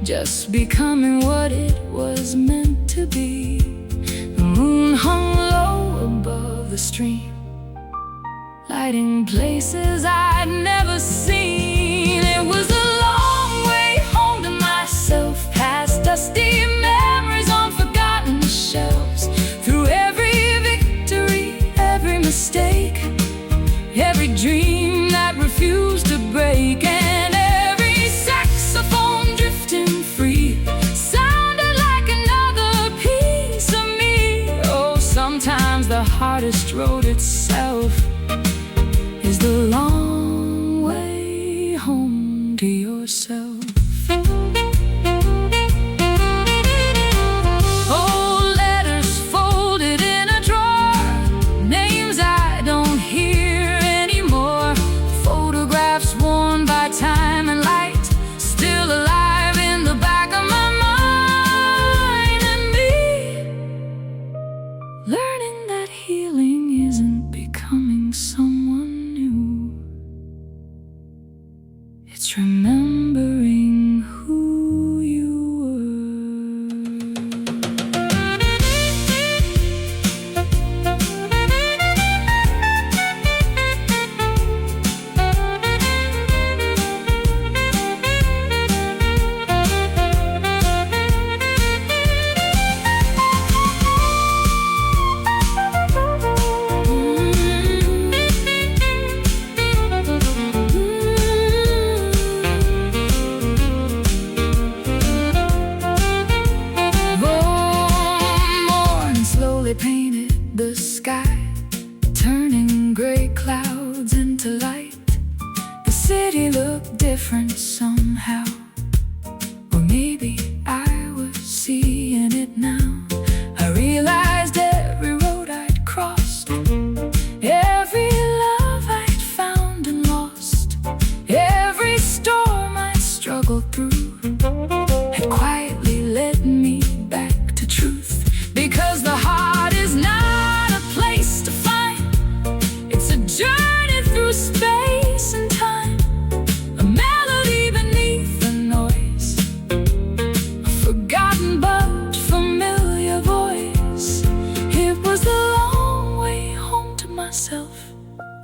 just becoming what it was meant to be. The moon hung low above the stream, lighting places I'd never seen. It was a long way home to myself, past dusty memories on forgotten shelves, through every victory, every mistake, every dream that refused to break, and every saxophone drifting free sounded like another piece of me. Oh, sometimes the hardest road itself is the long way home to yourself. Old letters folded in a drawer, names I don't hear anymore, photographs worn by time and light, still alive in the back of my mind. And me learning that healing isn't becoming someone new, it's remembering who you painted the sky, turning gray clouds into light. The city looked different somehow, or maybe I was seeing it now. I realized every road I'd crossed, every love I'd found and lost, every storm I'd struggled through had quietly led me back to truth. Because the heart is not a place to find, it's a journey through space and time, a melody beneath the noise, a forgotten but familiar voice. It was the long way home to myself,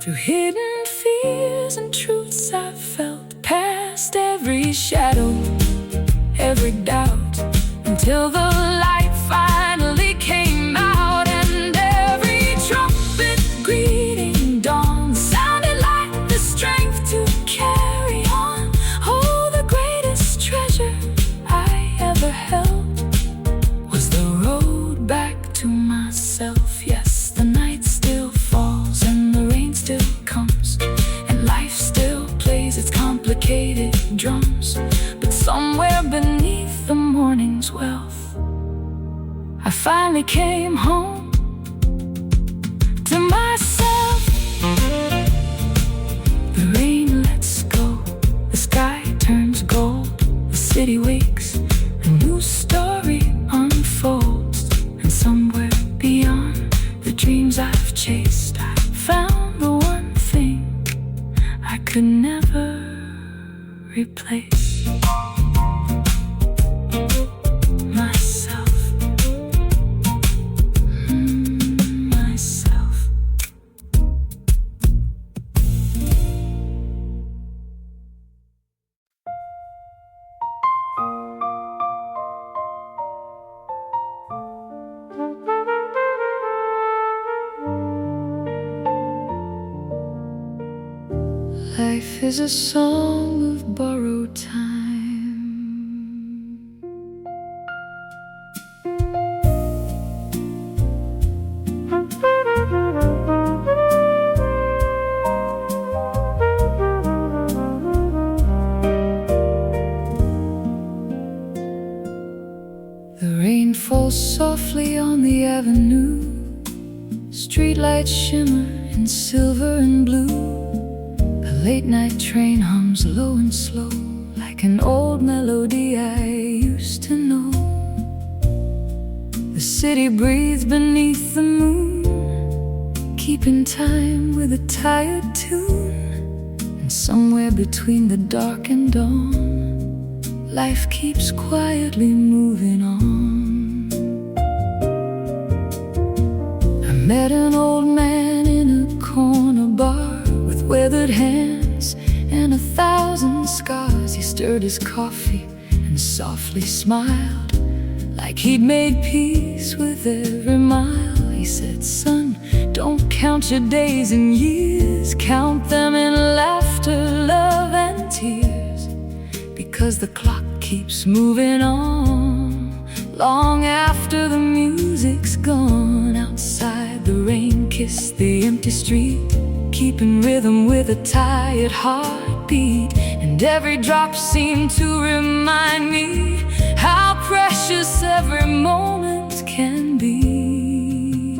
through hidden fears and truths I felt, past every shadow, every doubt, until the light finally came out, and every trumpet greeting dawn sounded like the strength to carry on. Oh, the greatest treasure I ever held was the road back to myself. Yes, the night still falls and the rain still comes, and life still plays its complicated drums, but somewhere beneath the morning's wealth, I finally came home to myself. The rain lets go, the sky turns gold, the city wakes, a new story unfolds, and somewhere beyond the dreams I've chased, I found the one thing I could never replace. Myself. Life is a song of borrowed time. The rain falls softly on the avenue. Streetlights shimmer in silver and blue. A late night train hums low and slow, like an old melody I used to know. The city breathes beneath the moon, keeping time with a tired tune. And somewhere between the dark and dawn, life keeps quietly moving on. I met an old man in a corner bar with weathered hands and 1,000 scars. He stirred his coffee and softly smiled, like he'd made peace with every mile. He said, "Son, don't count your days and years, count them in laughter, love and tears, because the clock keeps moving on, long after the music's gone." Outside, the rain kissed the empty street, keeping rhythm with a tired heartbeat. And every drop seemed to remind me how precious every moment can be.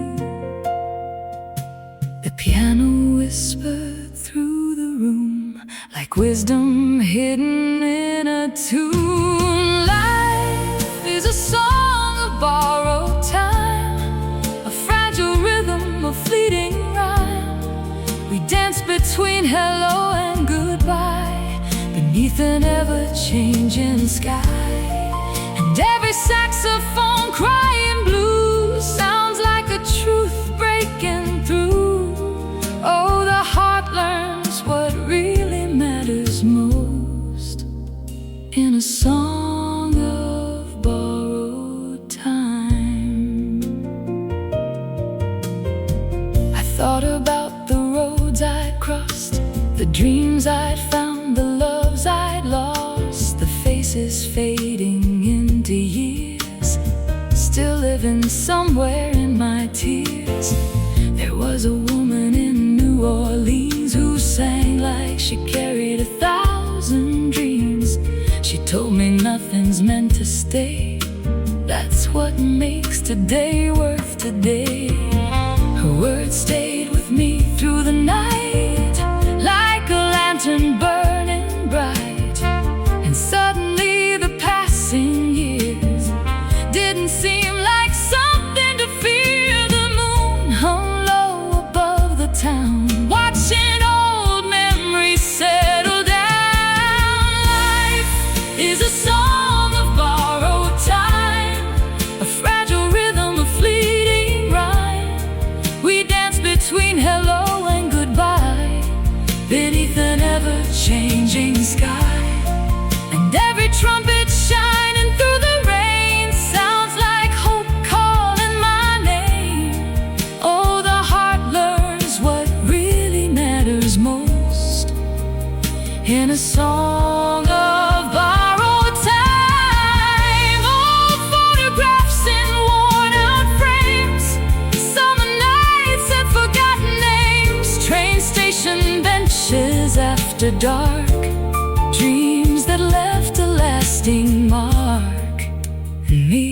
The piano whispered through the room, like wisdom hidden in a tune. Life is a song of borrowed time, a fragile rhythm, a fleeting rhyme. We dance between hello and goodbye, beneath an ever-changing sky. And every saxophone crying blues sounds like a truth breaking through. Oh, the heart learns what really matters most in a song of borrowed time. I thought about the roads I'd crossed, the dreams I'd found, the loves I'd lost, the faces fading into years, still living somewhere in my tears. There was a woman in New Orleans who sang like she carried 1,000 dreams. She told me nothing's meant to stay, that's what makes today worth today. Her words stayed with me through the night, like a lantern burning bright. And suddenly the passing years didn't seem like something to fear. The moon hung low above the town, watching old memories settle down. Life is a song of borrowed time, a fragile rhythm, a fleeting rhyme. We dance between hello and goodbye, beneath an ever-changing sky. And every trumpet shining through the rain sounds like hope calling my name. Oh, the heart learns what really matters most in a song of borrowed time. Old photographs in worn-out frames, summer nights and forgotten names, train station benches after dark, dreams that left a lasting mark in me.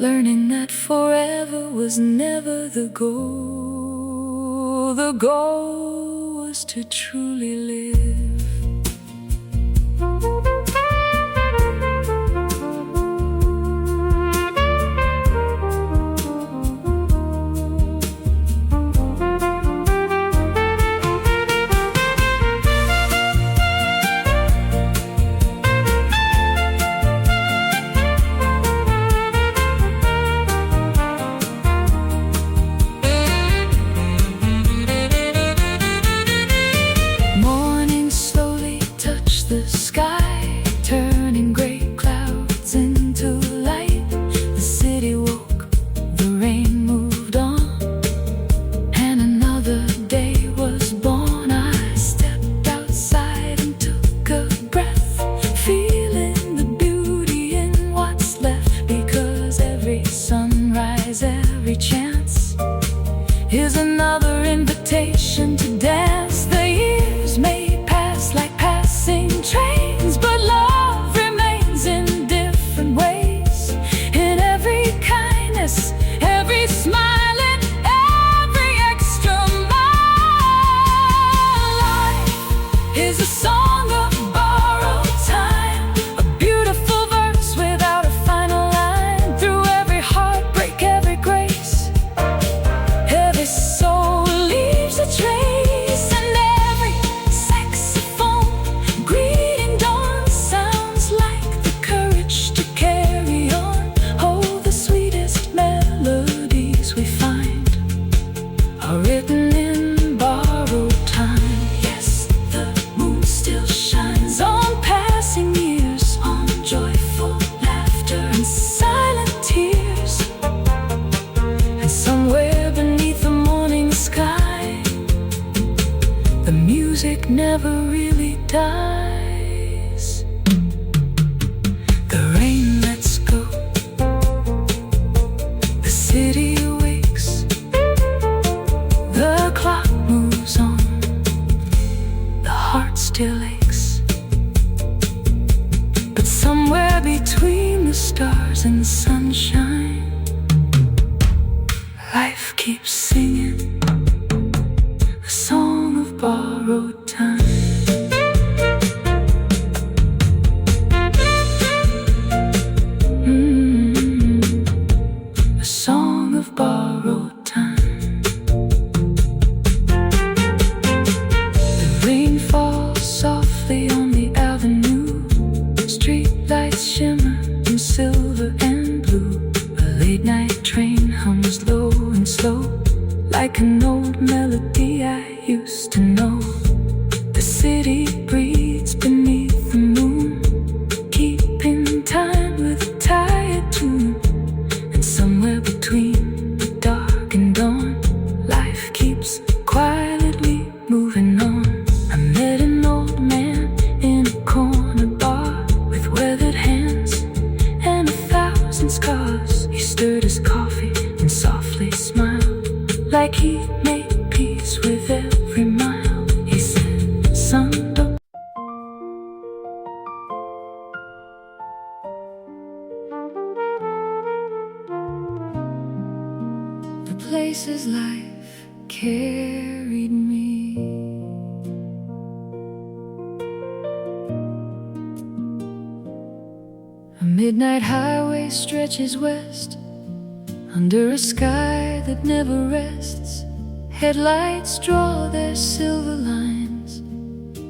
Learning that forever was never the goal. The goal was to truly live. Morning slowly the song of borrowed time, a beautiful verse without a final line. Through every heartbreak, every grace, every soul leaves a trace, and every saxophone greeting dawn sounds like the courage to carry on. Oh, the sweetest melodies we find are written in borrowed time. Yes, the moon still shines on passing years, on joyful laughter and silent tears. And somewhere beneath the morning sky, the music never really dies. The rain lets go, the city awakes, the clock moves on, the heart still aches. But somewhere between the stars and the sunshine, life keeps singing the song of borrowed time. The song of borrowed time. The rain falls softly on the avenue, street lights shimmer in silver and blue. A late night train hums low and slow, like an old melody I used to know. The city breathes beneath the moon, keeping time with a tired tune. And somewhere between the dark and dawn, life keeps quietly moving on. I met an old man in a corner bar with weathered hands and 1,000 scars. He stirred his coffee and softly smiled, like he made peace with every mile. He said, "Son, don't..." The places life carried me. A midnight highway stretches west, under a sky that never rests. Headlights draw their silver lines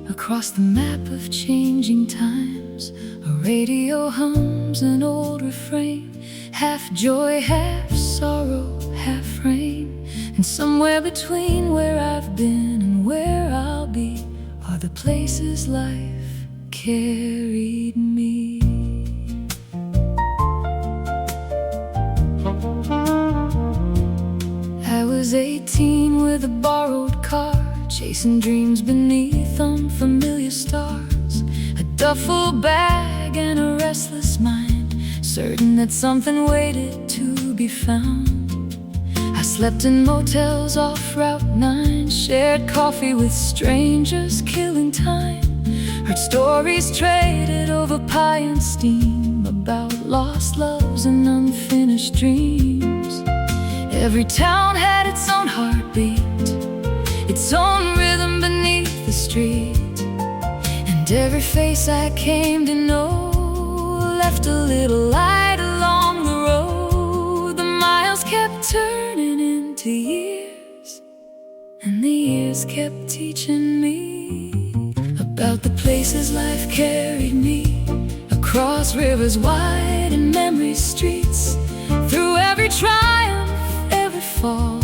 across the map of changing times. A radio hums an old refrain, half joy, half sorrow, half rain. And somewhere between where I've been and where I'll be are the places life carried me. I was 18 with a borrowed car, chasing dreams beneath unfamiliar stars. A duffel bag and a restless mind, certain that something waited to be found. I slept in motels off Route 9, shared coffee with strangers, killing time. Heard stories traded over pie and steam, about lost loves and unfinished dreams. Every town had its own heartbeat, its own rhythm beneath the street. And every face I came to know left a little light along the road. The miles kept turning into years, and the years kept teaching me about the places life carried me, across rivers wide and memory streets, through every triumph, every fall.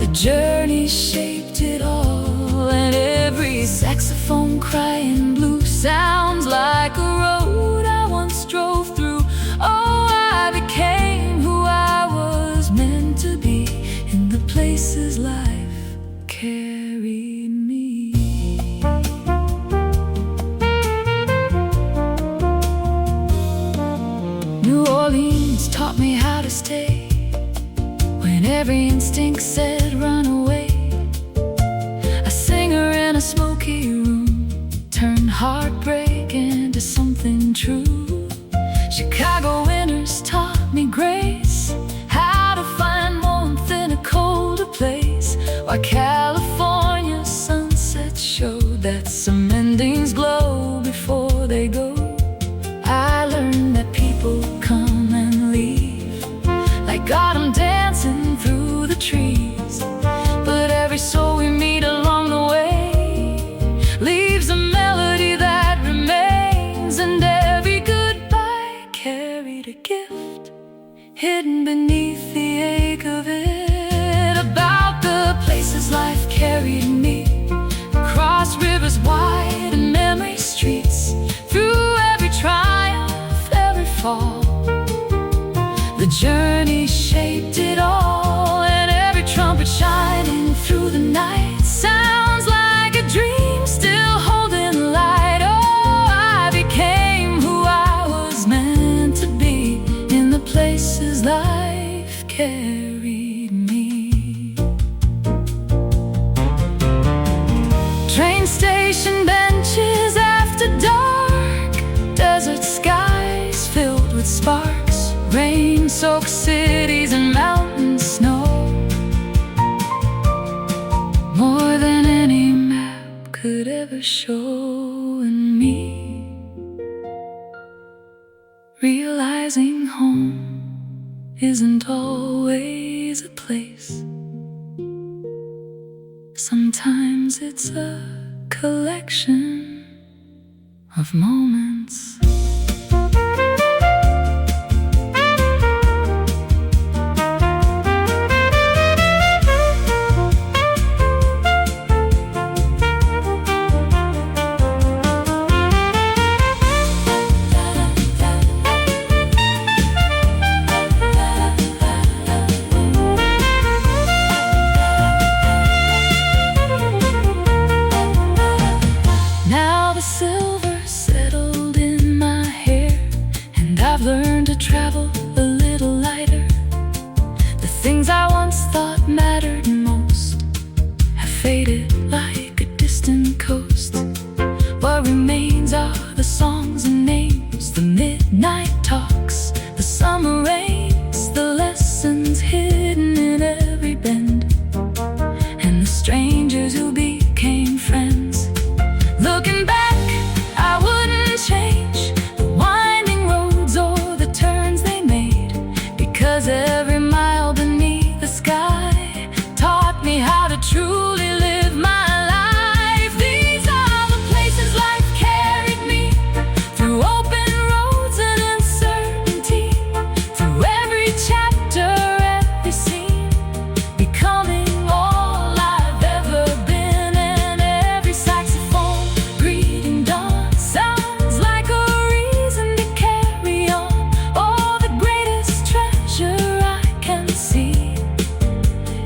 The journey shaped it all, and every saxophone crying blue sounds like a road I once drove through. Oh, I became who I was meant to be in the places life carried me. New Orleans taught me how to stay when every instinct said run away. A singer in a smoky room turned heartbreak into something true. Chicago winters taught me grace, how to find in a colder place, while California sunsets showed that some endings glow before they go. I learned that people come and leave, like autumn dancing through the trees. But every soul we meet along the way leaves a melody that remains, and every goodbye carried a gift hidden beneath the ache of it. About the places life carried me, across rivers wide and memory streets, through every triumph, every fall. The journey shaped it all, and every trumpet shining through the night sounds like a dream still holding light. Oh, I became who I was meant to be in the places life carried me. Train station benches after dark, desert skies filled with sparks, rain-soaked cities and mountain snow. More than any map could ever show. In me, realizing home isn't always a place. Sometimes it's a collection of moments. I've learned to travel a little lighter. The things I once thought mattered most have faded like a distant coast. What remains are the songs and names, the midnight talks, the summer rains, the lessons hidden in every bend, and the strangers who became friends. Looking back, I wouldn't change every mile beneath the sky taught me how to truly live my life. These are the places life carried me, through open roads and uncertainty, through every chapter, every scene, becoming all I've ever been. And every saxophone greeting dawn sounds like a reason to carry on. Oh, the greatest treasure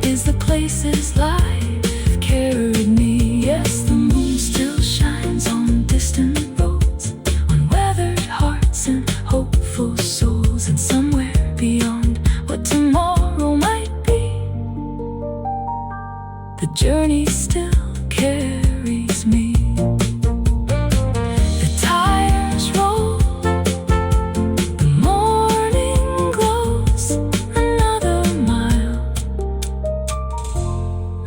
is the places life carried me. Yes, the moon still shines on distant roads, on weathered hearts and hopeful souls, and somewhere beyond what tomorrow might be, the journey still carries me. The tires roll, the morning glows, another mile,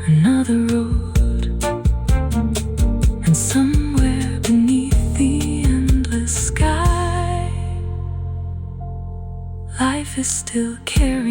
another road, and somewhere beneath the endless sky, life is still carrying